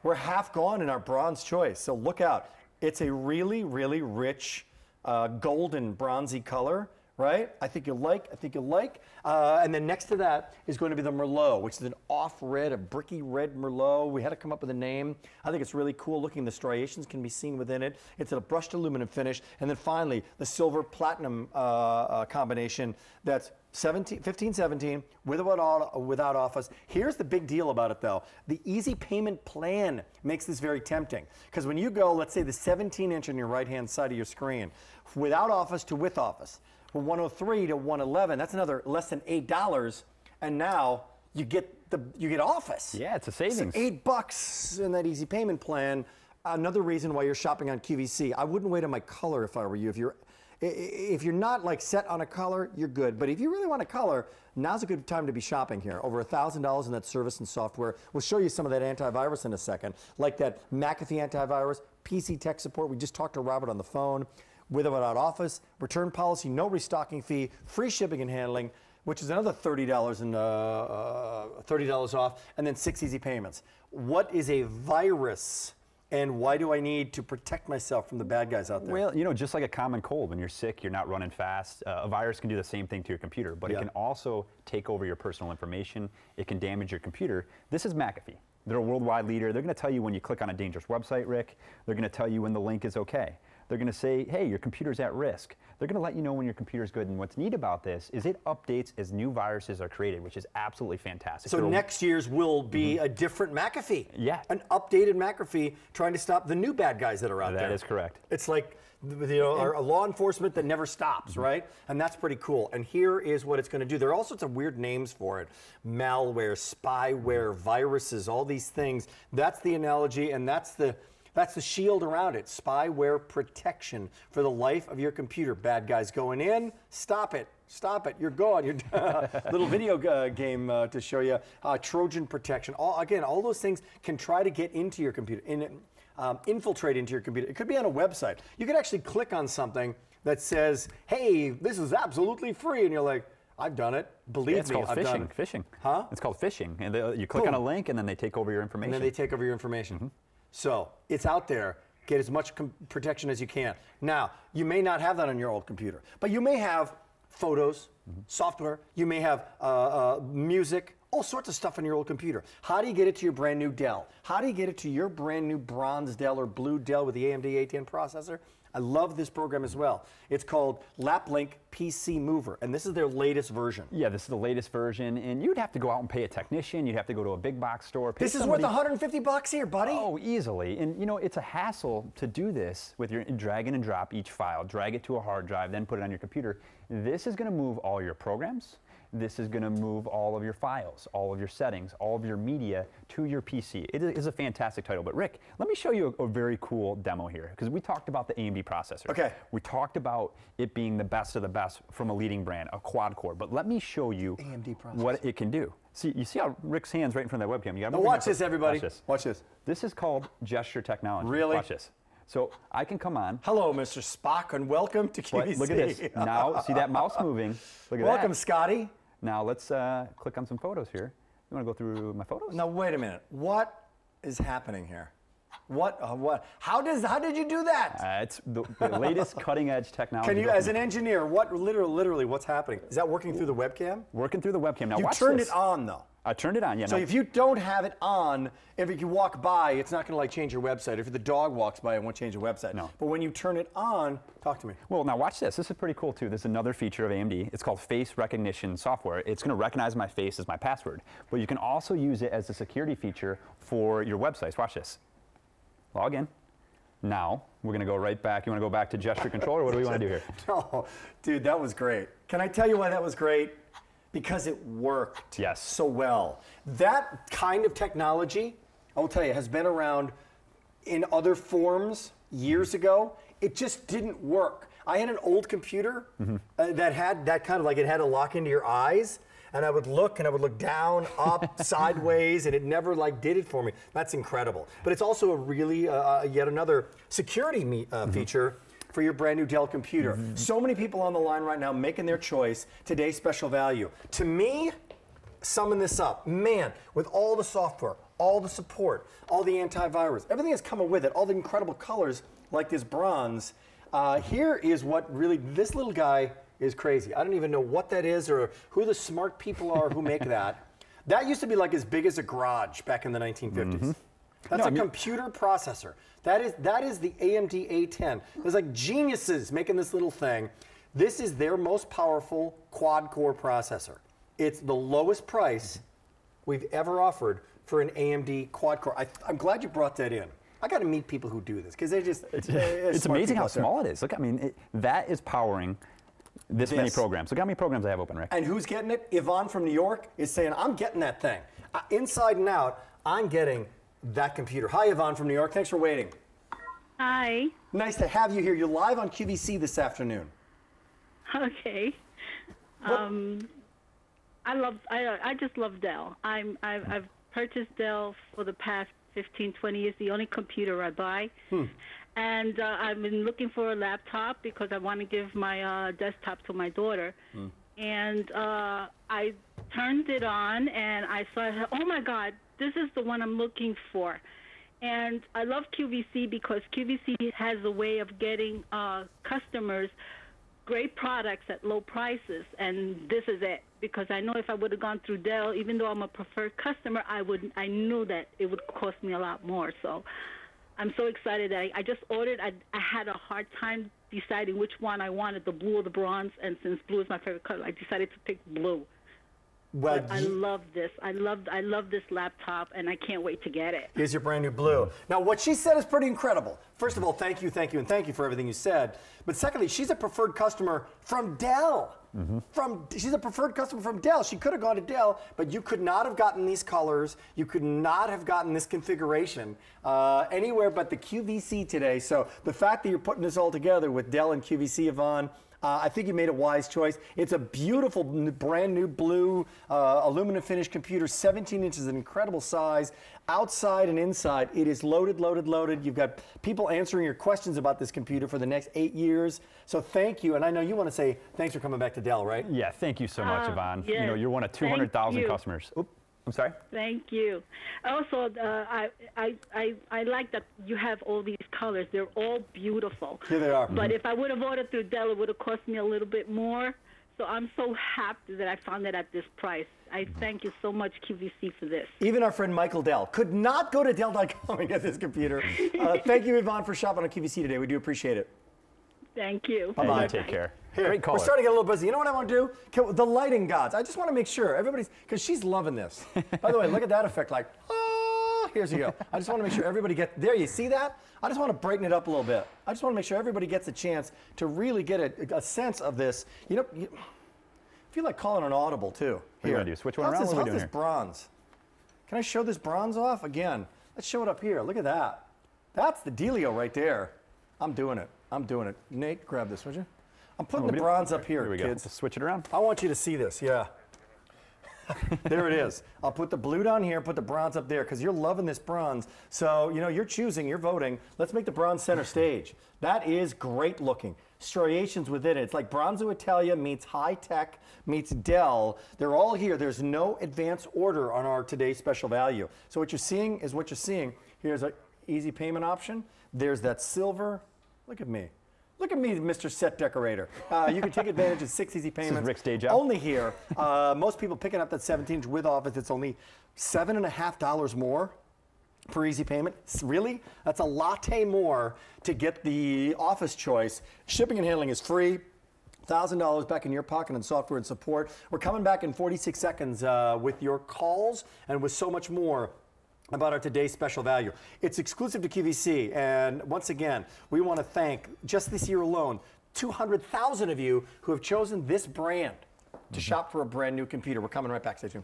Speaker 1: We're half gone in our bronze choice, so look out. It's a really, really rich golden bronzy color, right? I think you'll like. And then next to that is going to be the Merlot, which is an off red, a bricky red Merlot. We had to come up with a name. I think it's really cool looking. The striations can be seen within it. It's a brushed aluminum finish. And then finally, the silver platinum combination that's 15, 17, with or without Office. Here's the big deal about it, though. The easy payment plan makes this very tempting. Because when you go, let's say the 17-inch on your right-hand side of your screen, without Office to with Office, from 103 to 111, that's another less than $8. And now you get Office.
Speaker 2: Yeah, it's a savings.
Speaker 1: So $8 in that easy payment plan. Another reason why you're shopping on QVC. I wouldn't wait on my color if I were you. If you're not like set on a color, you're good. But if you really want a color, now's a good time to be shopping here. Over $1,000 in that service and software. We'll show you some of that antivirus in a second, like that McAfee antivirus, PC tech support. We just talked to Robert on the phone. With or without Office, return policy, no restocking fee, free shipping and handling, which is another $30 and $30 off, and then 6 easy payments. What is a virus? And why do I need to protect myself from the bad guys out there?
Speaker 2: Well, you know, just like a common cold, when you're sick, you're not running fast. A virus can do the same thing to your computer, but it can also take over your personal information. It can damage your computer. This is McAfee. They're a worldwide leader. They're going to tell you when you click on a dangerous website, Rick. They're going to tell you when the link is okay. They're going to say, hey, your computer's at risk. They're going to let you know when your computer's good. And what's neat about this is it updates as new viruses are created, which is absolutely fantastic.
Speaker 1: So next year's will be a different McAfee.
Speaker 2: Yeah.
Speaker 1: An updated McAfee trying to stop the new bad guys that are out there.
Speaker 2: That is correct.
Speaker 1: It's like, our law enforcement that never stops, right? And that's pretty cool. And here is what it's going to do. There are all sorts of weird names for it. Malware, spyware, viruses, all these things. That's the analogy, and that's the shield around it. Spyware protection for the life of your computer. Bad guys going in, stop it. Stop it. You're gone. You're little video game to show you. Trojan protection. All those things can try to get into your computer, infiltrate into your computer. It could be on a website. You could actually click on something that says, hey, this is absolutely free. And you're like, I've done it. Believe me, I've done it.
Speaker 2: Phishing.
Speaker 1: Huh?
Speaker 2: It's called phishing. And you click on a link, and then they take over your information.
Speaker 1: And then they take over your information. So it's out there. Get as much protection as you can. Now, you may not have that on your old computer, but you may have photos, software. You may have music, all sorts of stuff on your old computer. How do you get it to your brand new Dell? How do you get it to your brand new bronze Dell or blue Dell with the AMD A10 processor? I love this program as well. It's called LapLink PC Mover, and this is their latest version.
Speaker 2: Yeah, this is the latest version, and you'd have to go out and pay a technician. You'd have to go to a big box store.
Speaker 1: This is worth $150 here, buddy.
Speaker 2: Oh, easily. And you know, it's a hassle to do this with your drag and drop each file, drag it to a hard drive, then put it on your computer. This is going to move all your programs. This is going to move all of your files, all of your settings, all of your media to your PC. It is a fantastic title. But Rick, let me show you a very cool demo here, because we talked about the AMD processor.
Speaker 1: Okay.
Speaker 2: We talked about it being the best of the best from a leading brand, a quad core. But let me show you
Speaker 1: AMD processor.
Speaker 2: what it can do. See, you see how Rick's hand's right in front of that webcam. You gotta
Speaker 1: now watch this, everybody.
Speaker 2: Watch this.
Speaker 1: Watch this.
Speaker 2: This is called gesture technology.
Speaker 1: Really?
Speaker 2: Watch this. So I can come on.
Speaker 1: Hello, Mr. Spock, and welcome to QVC.
Speaker 2: Look at this. Now, see that mouse moving? Look at
Speaker 1: welcome,
Speaker 2: that.
Speaker 1: Scotty.
Speaker 2: Now let's click on some photos here. You want to go through my photos?
Speaker 1: Now wait a minute. What is happening here? What? How did you do that?
Speaker 2: It's the latest cutting edge technology.
Speaker 1: Can you, as an engineer, literally what's happening? Is that working through the webcam?
Speaker 2: Working through the webcam. Now
Speaker 1: you
Speaker 2: watch
Speaker 1: turned
Speaker 2: this.
Speaker 1: it on though.
Speaker 2: I turned it on, yeah.
Speaker 1: So if you don't have it on, if you walk by, it's not going to change your website. If the dog walks by, it won't change your website.
Speaker 2: No.
Speaker 1: But when you turn it on, talk to me.
Speaker 2: Well, now watch this. This is pretty cool too. This is another feature of AMD. It's called face recognition software. It's going to recognize my face as my password. But you can also use it as a security feature for your websites. Watch this. Log in. Now, we're going to go right back. You want to go back to gesture control, or what do we want to do here?
Speaker 1: No, dude, that was great. Can I tell you why that was great? Because it worked so well. That kind of technology, I will tell you, has been around in other forms years ago. It just didn't work. I had an old computer that had that kind of it had to lock into your eyes. And I would look down, up, sideways, and it never did it for me. That's incredible. But it's also a really yet another security feature for your brand new Dell computer. So many people on the line right now making their choice. Today's special value. To me, summing this up, man, with all the software, all the support, all the antivirus, everything that's coming with it, all the incredible colors like this bronze, here is what really, this little guy is crazy. I don't even know what that is or who the smart people are who make that. That used to be as big as a garage back in the 1950s. That's a computer processor. That is the AMD A10. There's geniuses making this little thing. This is their most powerful quad-core processor. It's the lowest price we've ever offered for an AMD quad-core. I'm glad you brought that in. I got to meet people who do this because they just
Speaker 2: it's amazing how small it is. Look, I mean, that is powering this many programs. Look how many programs I have open, Rick.
Speaker 1: And who's getting it? Yvonne from New York is saying, I'm getting that thing. Inside and out, I'm getting that computer. Hi, Yvonne from New York. Thanks for waiting.
Speaker 6: Hi.
Speaker 1: Nice to have you here. You're live on QVC this afternoon.
Speaker 6: Okay. I just love Dell. I've purchased Dell for the past 15, 20 years. The only computer I buy. And I've been looking for a laptop because I want to give my desktop to my daughter. And I turned it on, and I saw, oh, my God, this is the one I'm looking for. And I love QVC because QVC has a way of getting customers great products at low prices, and this is it. Because I know if I would have gone through Dell, even though I'm a preferred customer, I knew that it would cost me a lot more. So I'm so excited that I just ordered. I had a hard time deciding which one I wanted, the blue or the bronze, and since blue is my favorite color, I decided to pick blue. Well, I love this. I love this laptop, and I can't wait to get it.
Speaker 1: Here's your brand new blue. Now, what she said is pretty incredible. First of all, thank you, and thank you for everything you said. But secondly, she's a preferred customer from Dell. She's a preferred customer from Dell. She could have gone to Dell, but you could not have gotten these colors. You could not have gotten this configuration anywhere but the QVC today. So the fact that you're putting this all together with Dell and QVC, Yvonne, I think you made a wise choice. It's a beautiful, brand new blue aluminum finished computer, 17 inches, an incredible size. Outside and inside, it is loaded, loaded, loaded. You've got people answering your questions about this computer for the next 8 years. So thank you. And I know you want to say thanks for coming back to Dell, right?
Speaker 2: Yeah, thank you so much, Yvonne.
Speaker 6: Yes,
Speaker 2: you know, you're one of 200,000 customers. Oop, I'm sorry?
Speaker 6: Thank you. Also, I like that you have all these colors. They're all beautiful.
Speaker 1: Here they are.
Speaker 6: But if I would have ordered through Dell, it would have cost me a little bit more. So I'm so happy that I found it at this price. I thank you so much, QVC, for this.
Speaker 1: Even our friend Michael Dell could not go to Dell.com and get this computer. Thank you, Yvonne, for shopping on QVC today. We do appreciate it.
Speaker 6: Thank you.
Speaker 2: Bye-bye. Hey, take care.
Speaker 1: Here,
Speaker 2: great caller.
Speaker 1: We're starting to get a little busy. You know what I want to do? The lighting gods. I just want to make sure everybody's, because she's loving this. By the way, look at that effect, like, oh, here's you go. I just want to make sure everybody gets, there, you see that? I just want to brighten it up a little bit. I just want to make sure everybody gets a chance to really get a sense of this. You know, I feel like calling an audible, too.
Speaker 2: What are you going to do? Switch one around?
Speaker 1: How's this bronze? Can I show this bronze off? Again, let's show it up here. Look at that. That's the dealio right there. I'm doing it. I'm doing it. Nate, grab this, would you? I'm putting the bronze up here,
Speaker 2: we
Speaker 1: kids.
Speaker 2: Go. Switch it around.
Speaker 1: I want you to see this, yeah. There it is. I'll put the blue down here, put the bronze up there, because you're loving this bronze. So, you know, you're choosing, you're voting. Let's make the bronze center stage. That is great looking. Striations within it. It's like Bronzo Italia meets high tech meets Dell. They're all here. There's no advance order on our today's special value. So what you're seeing is what you're seeing. Here's an easy payment option. There's that silver. Look at me. Look at me, Mr. Set Decorator. You can take advantage of 6 easy payments.
Speaker 2: This is Rick's day job.
Speaker 1: Only here. Most people picking up that 17-inch with Office, it's only $7.50 more per easy payment. Really? That's a latte more to get the Office choice. Shipping and handling is free. $1,000 back in your pocket and software and support. We're coming back in 46 seconds with your calls and with so much more about our today's special value. It's exclusive to QVC, and once again, we want to thank, just this year alone, 200,000 of you who have chosen this brand to shop for a brand new computer. We're coming right back. Stay tuned.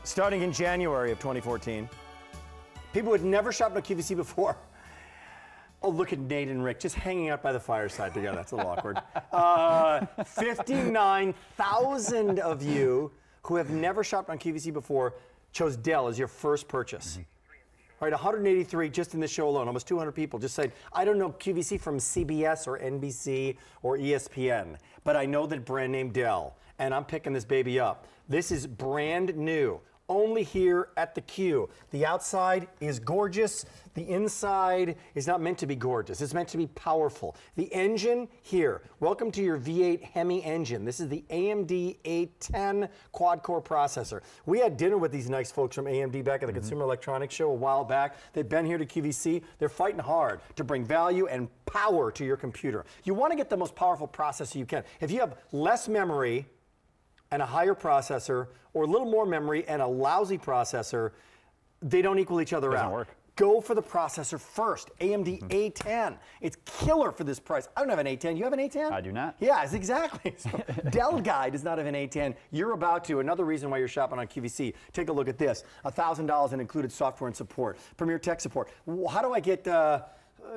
Speaker 1: Starting in January of 2014, people who had never shopped on QVC before. Oh, look at Nate and Rick just hanging out by the fireside together. That's a little awkward. 59,000 of you who have never shopped on QVC before chose Dell as your first purchase. All right, 183 just in this show alone, almost 200 people just said, I don't know QVC from CBS or NBC or ESPN, but I know that brand name Dell, and I'm picking this baby up. This is brand new. only here at the Q. The outside is gorgeous. The inside is not meant to be gorgeous. It's meant to be powerful. The engine here, welcome to your V8 Hemi engine. This is the AMD A10 quad-core processor. We had dinner with these nice folks from AMD back at the Consumer Electronics Show a while back. They've been here to QVC. They're fighting hard to bring value and power to your computer. You want to get the most powerful processor you can. If you have less memory and a higher processor, or a little more memory and a lousy processor, they don't equal each other out.
Speaker 2: Doesn't work.
Speaker 1: Go for the processor first. AMD A10. It's killer for this price. I don't have an A10. You have an A10?
Speaker 2: I do not.
Speaker 1: Yeah, it's exactly. So Dell guy does not have an A10. You're about to. Another reason why you're shopping on QVC. Take a look at this. $1,000 in included software and support. Premier Tech support. How do I get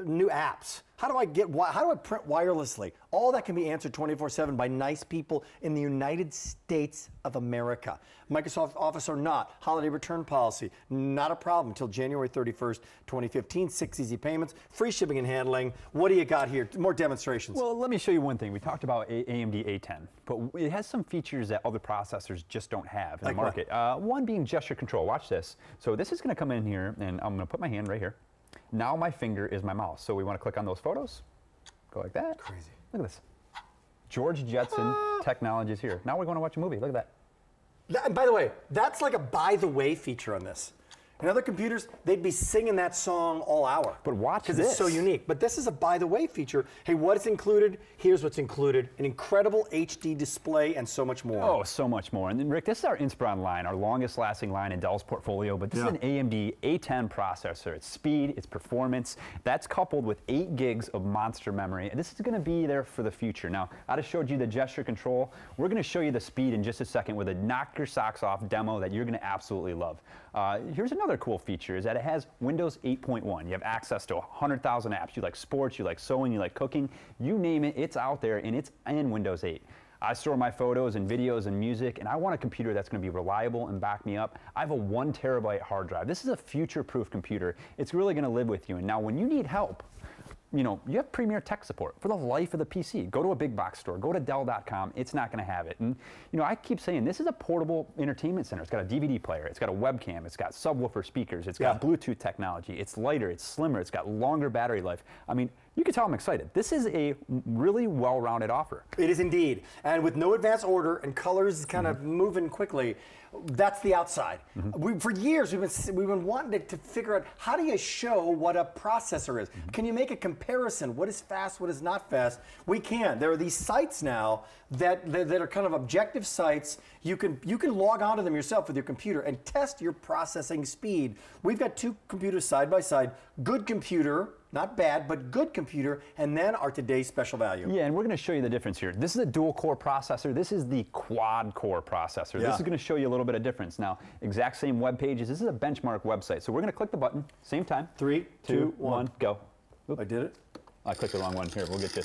Speaker 1: new apps? How do I print wirelessly? All that can be answered 24/7 by nice people in the United States of America. Microsoft Office or not, holiday return policy, not a problem until January 31st, 2015. 6 easy payments, free shipping and handling. What do you got here? More demonstrations.
Speaker 2: Well, let me show you one thing. We talked about AMD A10, but it has some features that other processors just don't have in the market. One being gesture control. Watch this. So this is going to come in here, and I'm going to put my hand right here. Now my finger is my mouse. So we want to click on those photos. Go like that.
Speaker 1: Crazy.
Speaker 2: Look at this. George Jetson Technology is here. Now we're going to watch a movie. Look at that.
Speaker 1: And by the way, that's like a by the way feature on this. In other computers, they'd be singing that song all hour.
Speaker 2: But watch this.
Speaker 1: Because it's so unique. But this is a by the way feature. Hey, what's included? Here's what's included. An incredible HD display and so much more.
Speaker 2: Oh, so much more. And then, Rick, this is our Inspiron line, our longest lasting line in Dell's portfolio. But this is an AMD A10 processor. It's speed, it's performance. That's coupled with 8 gigs of monster memory. And this is going to be there for the future. Now, I just showed you the gesture control. We're going to show you the speed in just a second with a knock your socks off demo that you're going to absolutely love. Here's another cool feature is that it has Windows 8.1. You have access to 100,000 apps. You like sports, you like sewing, you like cooking, you name it, it's out there and it's in Windows 8. I store my photos and videos and music, and I want a computer that's going to be reliable and back me up. I have a 1 terabyte hard drive. This is a future-proof computer. It's really going to live with you. And now when you need help, you have Premier Tech support for the life of the PC. Go to a big box store. Go to Dell.com. It's not going to have it. And I keep saying this is a portable entertainment center. It's got a DVD player. It's got a webcam. It's got subwoofer speakers. It's got Bluetooth technology. It's lighter. It's slimmer. It's got longer battery life. I mean, you can tell I'm excited. This is a really well-rounded offer.
Speaker 1: It is indeed. And with no advance order and colors kind of moving quickly, that's the outside. For years, we've been wanting to figure out how do you show what a processor is. Can you make a comparison? What is fast? What is not fast? We can. There are these sites now that are kind of objective sites. You can log onto them yourself with your computer and test your processing speed. We've got 2 computers side by side. Good computer. Not bad, but good computer, and then our today's special value.
Speaker 2: Yeah, and we're going to show you the difference here. This is a dual-core processor. This is the quad-core processor. This is going to show you a little bit of difference. Now, exact same web pages. This is a benchmark website. So we're going to click the button, same time. 3, 2, 1, go. Oop.
Speaker 1: I did it.
Speaker 2: I clicked the wrong one. Here, we'll get you.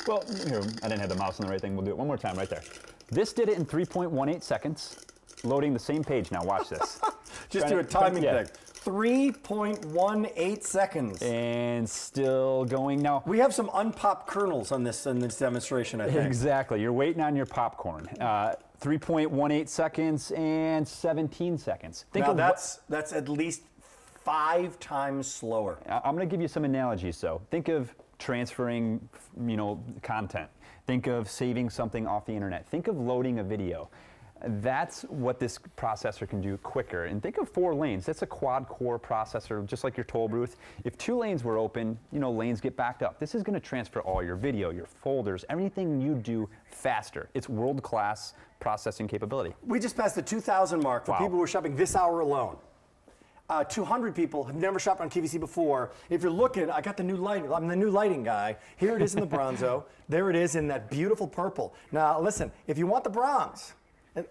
Speaker 2: Well, here, I didn't have the mouse on the right thing. We'll do it one more time right there. This did it in 3.18 seconds. Loading the same page now. Watch this.
Speaker 1: Just do a timing thing. 3.18 seconds.
Speaker 2: And still going now.
Speaker 1: We have some unpopped kernels on this demonstration, I think.
Speaker 2: Exactly. You're waiting on your popcorn. 3.18 seconds and 17 seconds.
Speaker 1: Now that's at least 5 times slower.
Speaker 2: I'm going to give you some analogies, though. Think of transferring, content. Think of saving something off the internet. Think of loading a video. That's what this processor can do quicker. And think of 4 lanes. That's a quad-core processor, just like your toll booth. If 2 lanes were open, lanes get backed up. This is going to transfer all your video, your folders, everything you do faster. It's world-class processing capability.
Speaker 1: We just passed the 2,000 mark for people who are shopping this hour alone. 200 people have never shopped on QVC before. If you're looking, I got the new lighting. I'm the new lighting guy. Here it is in the bronzo. There it is in that beautiful purple. Now, listen, if you want the bronze,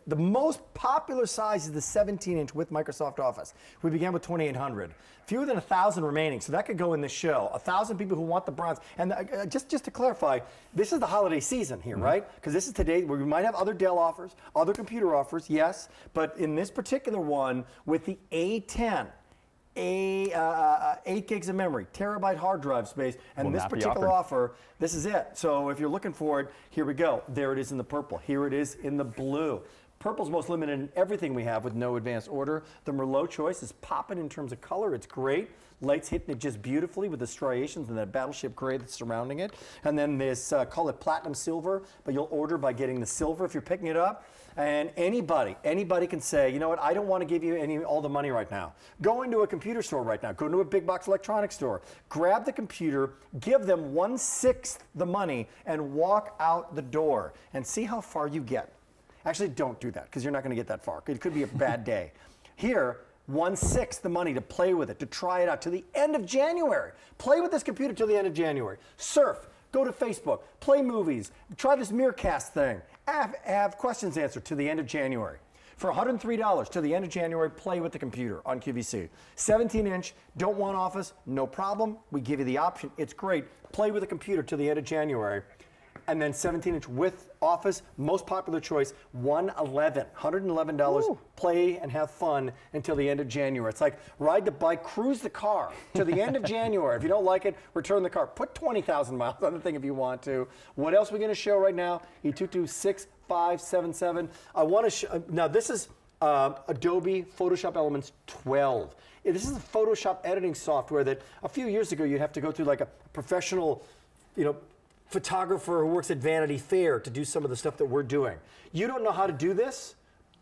Speaker 1: the most popular size is the 17-inch with Microsoft Office. We began with 2,800. Fewer than 1,000 remaining, so that could go in this show. 1,000 people who want the bronze. And just to clarify, this is the holiday season here, right? Because this is today where we might have other Dell offers, other computer offers, yes. But in this particular one, with the A10, 8 gigs of memory, terabyte hard drive space, and this particular offer, this is it. So if you're looking for it, here we go. There it is in the purple. Here it is in the blue. Purple's most limited in everything we have with no advanced order. The Merlot choice is popping in terms of color. It's great. Light's hitting it just beautifully with the striations and that battleship gray that's surrounding it. And then this, call it platinum silver, but you'll order by getting the silver if you're picking it up. And anybody can say, you know what, I don't want to give you all the money right now. Go into a computer store right now. Go into a big box electronics store. Grab the computer, give them 1/6 the money, and walk out the door and see how far you get. Actually, don't do that because you're not going to get that far. It could be a bad day. Here, 1/6 the money to play with it, to try it out to the end of January. Play with this computer till the end of January. Surf. Go to Facebook, play movies, try this Miracast thing, have questions answered to the end of January. For $103 to the end of January, play with the computer on QVC. 17-inch, don't want Office, no problem. We give you the option. It's great. Play with the computer to the end of January. And then 17-inch with Office, most popular choice, $111. Ooh. Play and have fun until the end of January. It's like ride the bike, cruise the car to the end of January. If you don't like it, return the car. Put 20,000 miles on the thing if you want to. What else are we going to show right now? E226-577. I want to show, now this is Adobe Photoshop Elements 12. This is a Photoshop editing software that a few years ago you'd have to go through like a professional, photographer who works at Vanity Fair to do some of the stuff that we're doing. You don't know how to do this?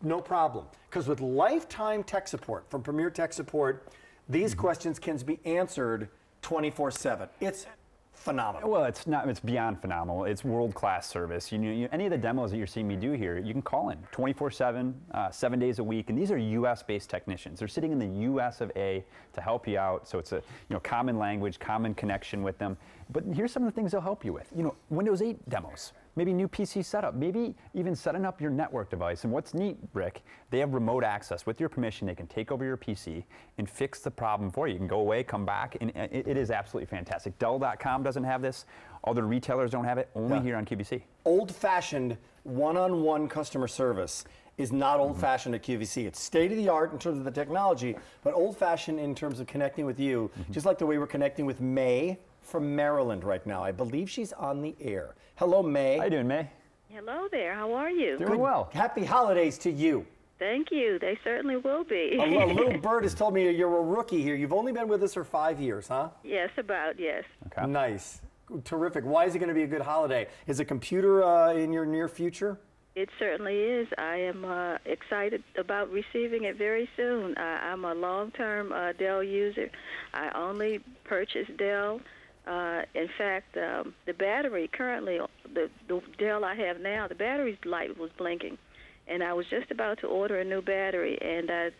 Speaker 1: No problem. Because with lifetime tech support from Premier Tech Support, these questions can be answered 24/7. It's phenomenal.
Speaker 2: Well, it's beyond phenomenal. It's world-class service. Any of the demos that you're seeing me do here, you can call in 24/7, 7 days a week, and these are U.S.-based technicians. They're sitting in the U.S. of A. to help you out, so it's a common language, common connection with them. But here's some of the things they'll help you with. Windows 8 demos, maybe new PC setup, maybe even setting up your network device. And what's neat, Rick, they have remote access. With your permission, they can take over your PC and fix the problem for you. You can go away, come back, and it is absolutely fantastic. Dell.com doesn't have this. Other retailers don't have it, only here on QVC.
Speaker 1: Old-fashioned one-on-one customer service is not old-fashioned at QVC. It's state-of-the-art in terms of the technology, but old-fashioned in terms of connecting with you, just like the way we're connecting with May from Maryland right now. I believe she's on the air. Hello, May.
Speaker 2: How you doing, May?
Speaker 7: Hello there. How are you?
Speaker 2: Doing well.
Speaker 1: Happy holidays to you.
Speaker 7: Thank you. They certainly will be.
Speaker 1: A little bird has told me you're a rookie here. You've only been with us for 5 years, huh?
Speaker 7: Yes, about, yes.
Speaker 2: Okay.
Speaker 1: Nice. Terrific. Why is it going to be a good holiday? Is a computer in your near future?
Speaker 7: It certainly is. I am excited about receiving it very soon. I'm a long-term Dell user. I only purchase Dell. In fact, the battery currently, the Dell I have now, the battery's light was blinking. And I was just about to order a new battery, and I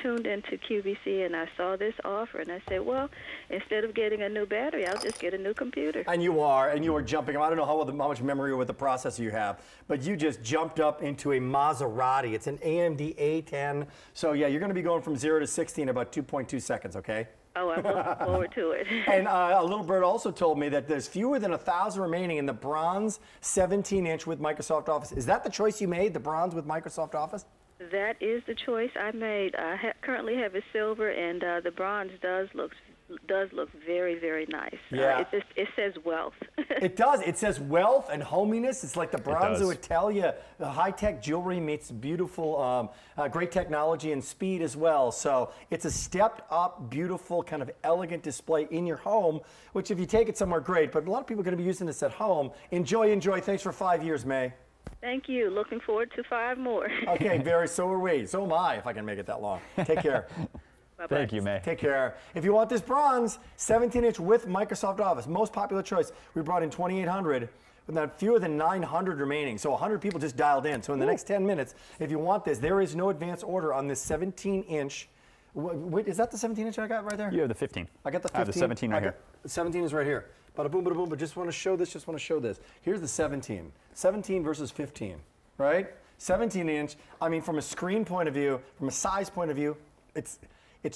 Speaker 7: tuned into QVC, and I saw this offer, and I said, well, instead of getting a new battery, I'll just get a new computer.
Speaker 1: And you are jumping. I don't know how much memory with the processor you have, but you just jumped up into a Maserati. It's an AMD A10. So, yeah, you're going to be going from 0 to 60 in about 2.2 seconds, okay?
Speaker 7: Oh, I'm looking forward to it.
Speaker 1: And a little bird also told me that there's fewer than 1,000 remaining in the bronze 17-inch with Microsoft Office. Is that the choice you made, the bronze with Microsoft Office?
Speaker 7: That is the choice I made. I currently have a silver, and the bronze does look very, very nice.
Speaker 1: Yeah.
Speaker 7: It says wealth.
Speaker 1: It does. It says wealth and hominess. It's like the bronze would tell you. The high-tech jewelry meets beautiful, great technology and speed as well. So it's a stepped-up, beautiful, kind of elegant display in your home, which if you take it somewhere, great. But a lot of people are going to be using this at home. Enjoy. Thanks for 5 years, May.
Speaker 7: Thank you. Looking forward to 5 more.
Speaker 1: Okay, so are we. So am I, if I can make it that long. Take care.
Speaker 7: Bye-bye.
Speaker 2: Thank you, May.
Speaker 1: Take care. If you want this bronze, 17-inch with Microsoft Office, most popular choice. We brought in 2,800, with not fewer than 900 remaining. So 100 people just dialed in. So in the next 10 minutes, if you want this, there is no advance order on this 17-inch. Wait, is that the 17-inch I got right there?
Speaker 2: You have the 15.
Speaker 1: I got the 15.
Speaker 2: I have the 17 right here.
Speaker 1: 17 is right here. Bada boom, bada boom. But just want to show this. Here's the 17. 17 versus 15, right? 17-inch. I mean, from a screen point of view, from a size point of view, it's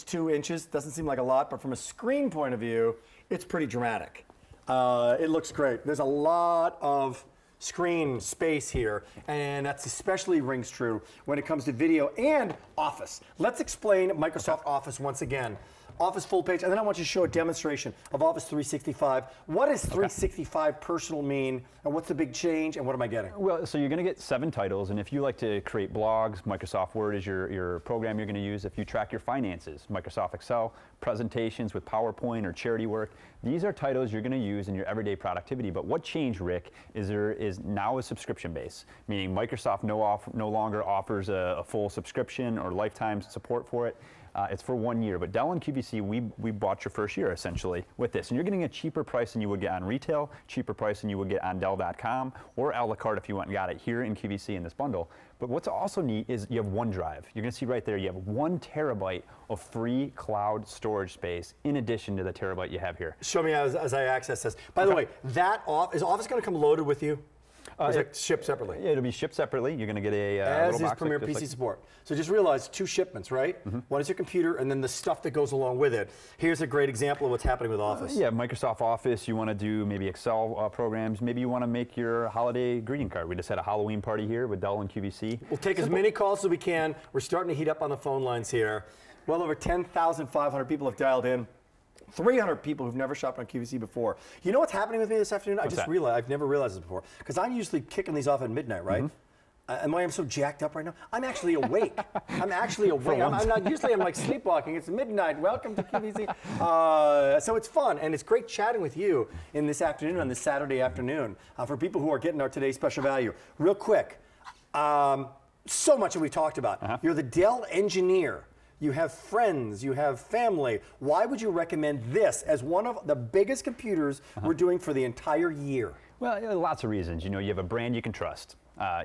Speaker 1: 2 inches. Doesn't seem like a lot, but from a screen point of view, it's pretty dramatic. It looks great. There's a lot of screen space here, and that's especially rings true when it comes to video and Office. Let's explain Microsoft Office once again. Office full page, and then I want you to show a demonstration of Office 365. What does 365 personal mean, and what's the big change, and what am I getting?
Speaker 2: Well, so you're going to get 7 titles, and if you like to create blogs, Microsoft Word is your program you're going to use. If you track your finances, Microsoft Excel, presentations with PowerPoint or charity work, these are titles you're going to use in your everyday productivity. But what changed, Rick, is there is now a subscription base, meaning Microsoft no longer offers a full subscription or lifetime support for it. It's for 1 year, but Dell and QVC, we bought your first year essentially with this, and you're getting a cheaper price than you would get on retail, cheaper price than you would get on Dell.com, or a la carte if you went and got it here in QVC in this bundle. But what's also neat is you have OneDrive. You're going to see right there, you have 1 terabyte of free cloud storage space in addition to the terabyte you have here.
Speaker 1: Show me as I access this. By the way, is Office going to come loaded with you? Or is it shipped separately?
Speaker 2: Yeah, it'll be shipped separately. You're going to get a
Speaker 1: as
Speaker 2: little
Speaker 1: is
Speaker 2: box
Speaker 1: Premier
Speaker 2: like
Speaker 1: PC support. So just realize 2 shipments, right? One is your computer, and then the stuff that goes along with it. Here's a great example of what's happening with Office.
Speaker 2: Yeah, Microsoft Office. You want to do maybe Excel programs. Maybe you want to make your holiday greeting card. We just had a Halloween party here with Dell and QVC.
Speaker 1: We'll take as many calls as we can. We're starting to heat up on the phone lines here. Well over 10,500 people have dialed in. 300 people who've never shopped on QVC before. You know what's happening with me this afternoon? I just realized, I've never realized this before, because I'm usually kicking these off at midnight, right? And why I'm so jacked up right now? I'm actually awake. I'm actually awake. I'm not, usually I'm like sleepwalking. It's midnight. Welcome to QVC. So it's fun, and it's great chatting with you in this afternoon, on this Saturday afternoon, for people who are getting our today's special value. Real quick, so much that we talked about. You're the Dell engineer. You have friends, you have family. Why would you recommend this as one of the biggest computers we're doing for the entire year?
Speaker 2: Well, lots of reasons. You know, you have a brand you can trust.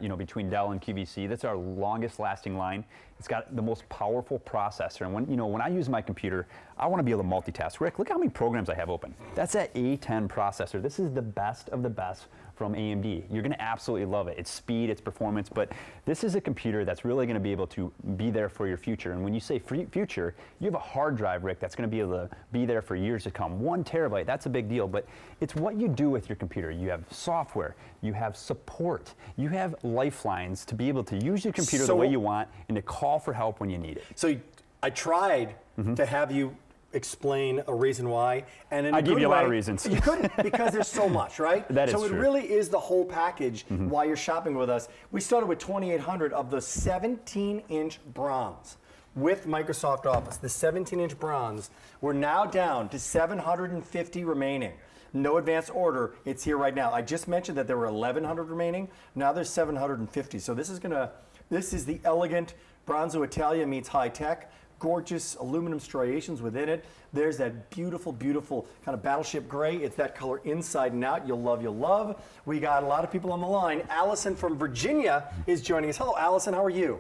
Speaker 2: You know, between Dell and QVC, that's our longest lasting line. It's got the most powerful processor. And when I use my computer, I want to be able to multitask. Rick, look how many programs I have open. That's that A10 processor. This is the best of the best from AMD. You're going to absolutely love it. It's speed, it's performance, but this is a computer that's really going to be able to be there for your future. And when you say future, you have a hard drive, Rick, that's going to be able to be there for years to come. 1 terabyte, that's a big deal, but it's what you do with your computer. You have software, you have support, you have lifelines to be able to use your computer the way you want and to call for help when you need it.
Speaker 1: So I tried to have you explain a reason why, and in
Speaker 2: I give you a lot of
Speaker 1: way,
Speaker 2: reasons.
Speaker 1: You couldn't, because there's so much, right?
Speaker 2: That is
Speaker 1: so
Speaker 2: true.
Speaker 1: it really is the whole package while you're shopping with us. We started with 2,800 of the 17-inch bronze with Microsoft Office. The 17-inch bronze, we're now down to 750 remaining. No advance order. It's here right now. I just mentioned that there were 1,100 remaining. Now there's 750. So this is the elegant Bronzo Italia meets high tech. Gorgeous aluminum striations within it. There's that beautiful, beautiful kind of battleship gray. It's that color inside and out. You'll love, you'll love. We got a lot of people on the line. Allison from Virginia is joining us. Hello, Allison. How are you?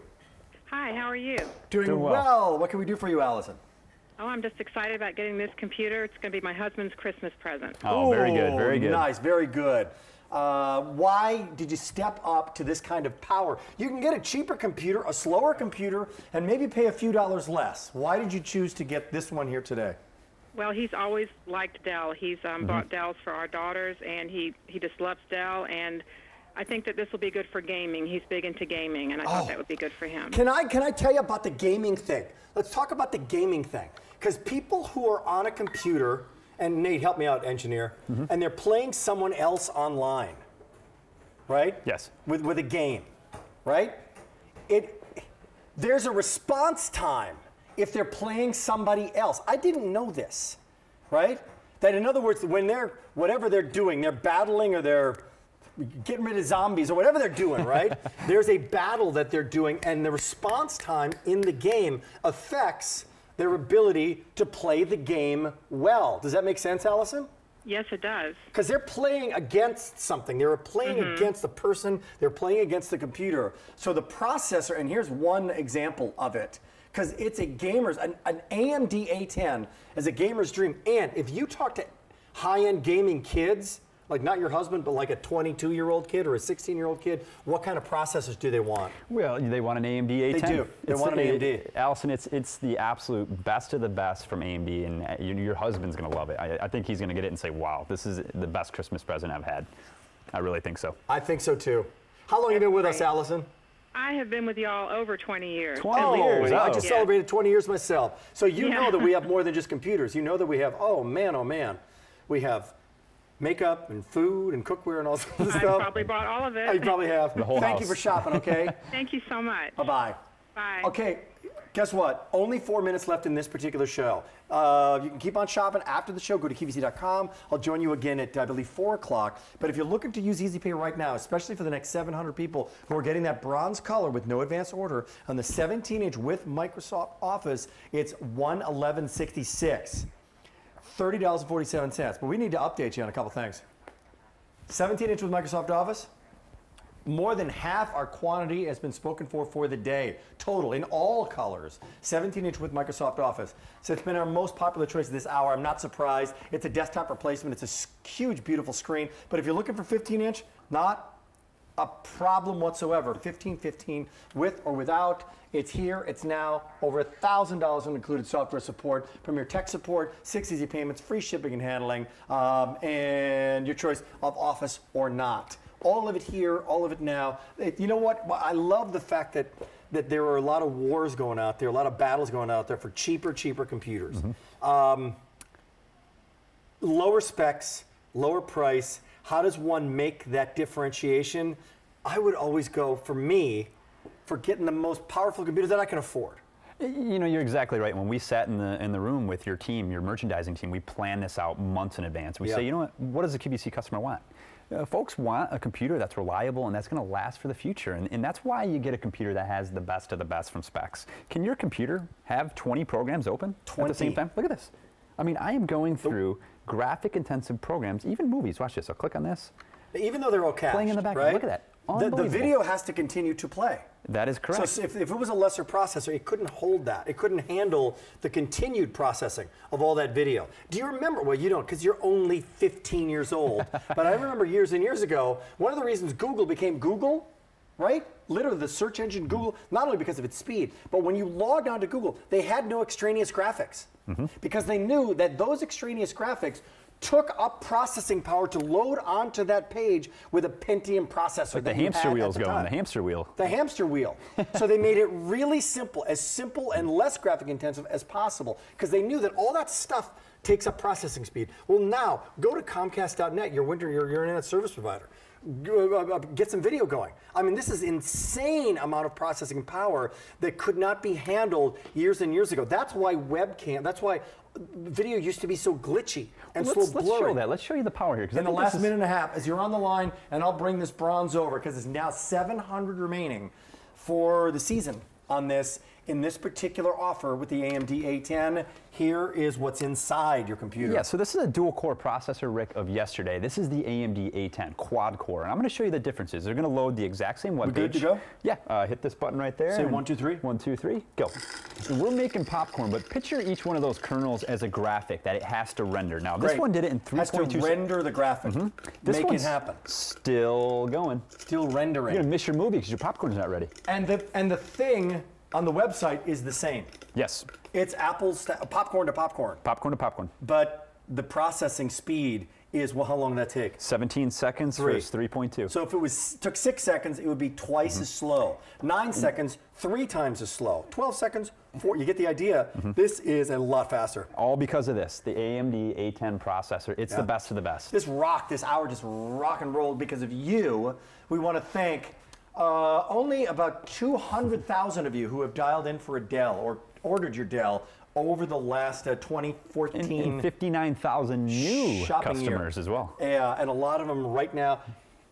Speaker 8: Hi, how are you?
Speaker 1: Doing well. What can we do for you, Allison?
Speaker 8: Oh, I'm just excited about getting this computer. It's going to be my husband's Christmas present.
Speaker 2: Oh, very good, very good.
Speaker 1: Nice, very good. Why did you step up to this kind of power? You can get a cheaper computer, a slower computer, and maybe pay a few dollars less. Why did you choose to get this one here today?
Speaker 8: Well, he's always liked Dell. He's bought Dells for our daughters, and he just loves Dell, and I think that this will be good for gaming. He's big into gaming, and I thought that would be good for him.
Speaker 1: Can I tell you about the gaming thing? Let's talk about the gaming thing. Because people who are on a computer, and Nate, help me out, engineer, and they're playing someone else online, right?
Speaker 2: Yes.
Speaker 1: With a game, right? There's a response time if they're playing somebody else. I didn't know this, right? That in other words, when whatever they're doing, they're battling or they're getting rid of zombies or whatever they're doing, right? There's a battle that they're doing, and the response time in the game affects their ability to play the game well. Does that make sense, Allison?
Speaker 8: Yes, it does.
Speaker 1: Because they're playing against something. They're playing against the person. They're playing against the computer. So the processor, and here's one example of it, because it's a gamer's, an AMD A10 is a gamer's dream. And if you talk to high-end gaming kids, like not your husband, but like a 22-year-old kid or a 16-year-old kid, what kind of processors do they want?
Speaker 2: Well, they want an AMD A10.
Speaker 1: They do. They want an AMD.
Speaker 2: Allison, it's the absolute best of the best from AMD, and your husband's going to love it. I think he's going to get it and say, wow, this is the best Christmas present I've had. I really think so.
Speaker 1: I think so, too. How long have you been with us, Allison?
Speaker 8: I have been with y'all over 20 years.
Speaker 2: 20 years.
Speaker 1: I just
Speaker 8: Yeah.
Speaker 1: celebrated 20 years myself. So you
Speaker 8: Yeah.
Speaker 1: know that we have more than just computers. You know that we have, oh man, we have makeup and food and cookware and all sorts of
Speaker 8: I
Speaker 1: stuff.
Speaker 8: probably bought all of
Speaker 1: You
Speaker 8: it.
Speaker 1: probably have.
Speaker 2: The whole
Speaker 1: Thank you
Speaker 2: house.
Speaker 1: for shopping, okay?
Speaker 8: Thank you so much.
Speaker 1: Bye-bye.
Speaker 8: Bye.
Speaker 1: Okay, guess what? Only 4 minutes left in this particular show. You can keep on shopping after the show. Go to QVC.com. I'll join you again at, I believe, 4 o'clock. But if you're looking to use EasyPay right now, especially for the next 700 people who are getting that bronze color with no advance order on the 17-inch with Microsoft Office, it's $111.66. $30.47. But we need to update you on a couple things. 17-inch with Microsoft Office. More than half our quantity has been spoken for the day, total, in all colors. 17-inch with Microsoft Office. So it's been our most popular choice this hour. I'm not surprised. It's a desktop replacement. It's a huge, beautiful screen. But if you're looking for 15-inch, not a problem whatsoever. 1515 with or without. It's here. It's now. Over $1,000 in included software support, premier tech support, 6 easy payments, free shipping and handling, and your choice of Office or not. All of it here, all of it now. You know what? I love the fact that there are a lot of wars going out there, a lot of battles going out there for cheaper computers. Lower specs, lower price. How does one make that differentiation? I would always go, for me, for getting the most powerful computer that I can afford.
Speaker 2: You know, you're exactly right. When we sat in the room with your team, your merchandising team, we planned this out months in advance. We say, you know what does the QVC customer want? Folks want a computer that's reliable and that's going to last for the future. And that's why you get a computer that has the best of the best from specs. Can your computer have 20 programs open at the same time? Look at this. I mean, I am going through graphic intensive programs, even movies. Watch this. I'll click on this.
Speaker 1: Even though they're all cached,
Speaker 2: playing in the background.
Speaker 1: right?
Speaker 2: Look at that.
Speaker 1: The video has to continue to play.
Speaker 2: That is correct.
Speaker 1: So if it was a lesser processor, it couldn't hold that. It couldn't handle the continued processing of all that video. Do you remember? Well, you don't, because you're only 15 years old. But I remember years and years ago, one of the reasons Google became Google, right? Literally the search engine Google, not only because of its speed, but when you logged onto Google, they had no extraneous graphics. Because they knew that those extraneous graphics took up processing power to load onto that page with a Pentium processor.
Speaker 2: Like the hamster wheel's going, the hamster wheel.
Speaker 1: The hamster wheel. So they made it really simple and less graphic intensive as possible, because they knew that all that stuff takes up processing speed. Well, now go to Comcast.net, your internet service provider. Get some video going. I mean, this is insane amount of processing power that could not be handled years and years ago. That's why that's why video used to be so glitchy and so blurry.
Speaker 2: Let's show that. Let's show you the power here.
Speaker 1: In the last minute and a half, as you're on the line, and I'll bring this bronze over, because it's now 700 remaining for the season on this. In this particular offer with the AMD A10, here is what's inside your computer.
Speaker 2: Yeah, so this is a dual-core processor, Rick, of yesterday. This is the AMD A10 quad-core, and I'm going to show you the differences. They're going to load the exact same web page.
Speaker 1: We good to go?
Speaker 2: Yeah, hit this button right there.
Speaker 1: Say 1, 2, 3.
Speaker 2: 1, 2, 3, go. And we're making popcorn, but picture each one of those kernels as a graphic that it has to render. Now, this one did it in 3.2
Speaker 1: seconds. Has to render the graphic.
Speaker 2: This
Speaker 1: Make it happen.
Speaker 2: Still going.
Speaker 1: Still rendering.
Speaker 2: You're going to miss your movie because your popcorn's not ready.
Speaker 1: And the thing on the website is the same.
Speaker 2: Yes.
Speaker 1: It's Apple's popcorn to popcorn.
Speaker 2: Popcorn to popcorn.
Speaker 1: But the processing speed is, well, how long did that take?
Speaker 2: 17 seconds versus 3.2.
Speaker 1: So if it took 6 seconds, it would be twice as slow. 9 seconds, 3 times as slow. 12 seconds, 4. You get the idea. This is a lot faster.
Speaker 2: All because of this, the AMD A10 processor. It's the best of the best.
Speaker 1: This hour just rock and rolled because of you. We want to thank only about 200,000 of you who have dialed in for a Dell or ordered your Dell over the last 2014
Speaker 2: and 59,000 new customers
Speaker 1: year.
Speaker 2: As well.
Speaker 1: Yeah, and a lot of them right now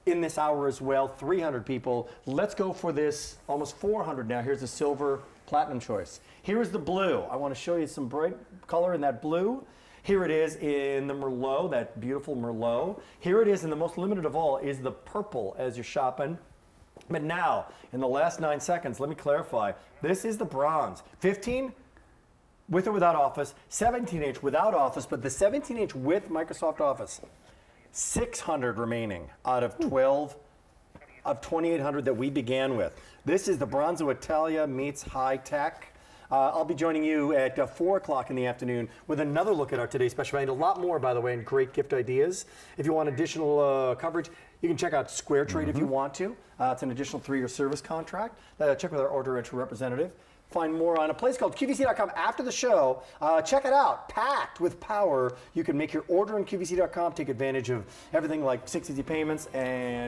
Speaker 1: in this hour as well, 300 people. Let's go for this, almost 400 now. Here's the silver platinum choice. Here is the blue. I want to show you some bright color in that blue. Here it is in the Merlot, that beautiful Merlot. Here it is in the most limited of all is the purple as you're shopping. But now, in the last 9 seconds, let me clarify. This is the bronze. 15 with or without Office, 17-inch without Office, but the 17-inch with Microsoft Office. 600 remaining out of 12 of 2,800 that we began with. This is the Bronzo Italia meets high tech. I'll be joining you at 4 o'clock in the afternoon with another look at our today's special event. A lot more, by the way, and great gift ideas. If you want additional coverage, you can check out Square Trade if you want to. It's an additional 3-year service contract. Check with our order entry representative. Find more on a place called QVC.com after the show. Check it out. Packed with power. You can make your order on QVC.com, take advantage of everything like 6 easy payments and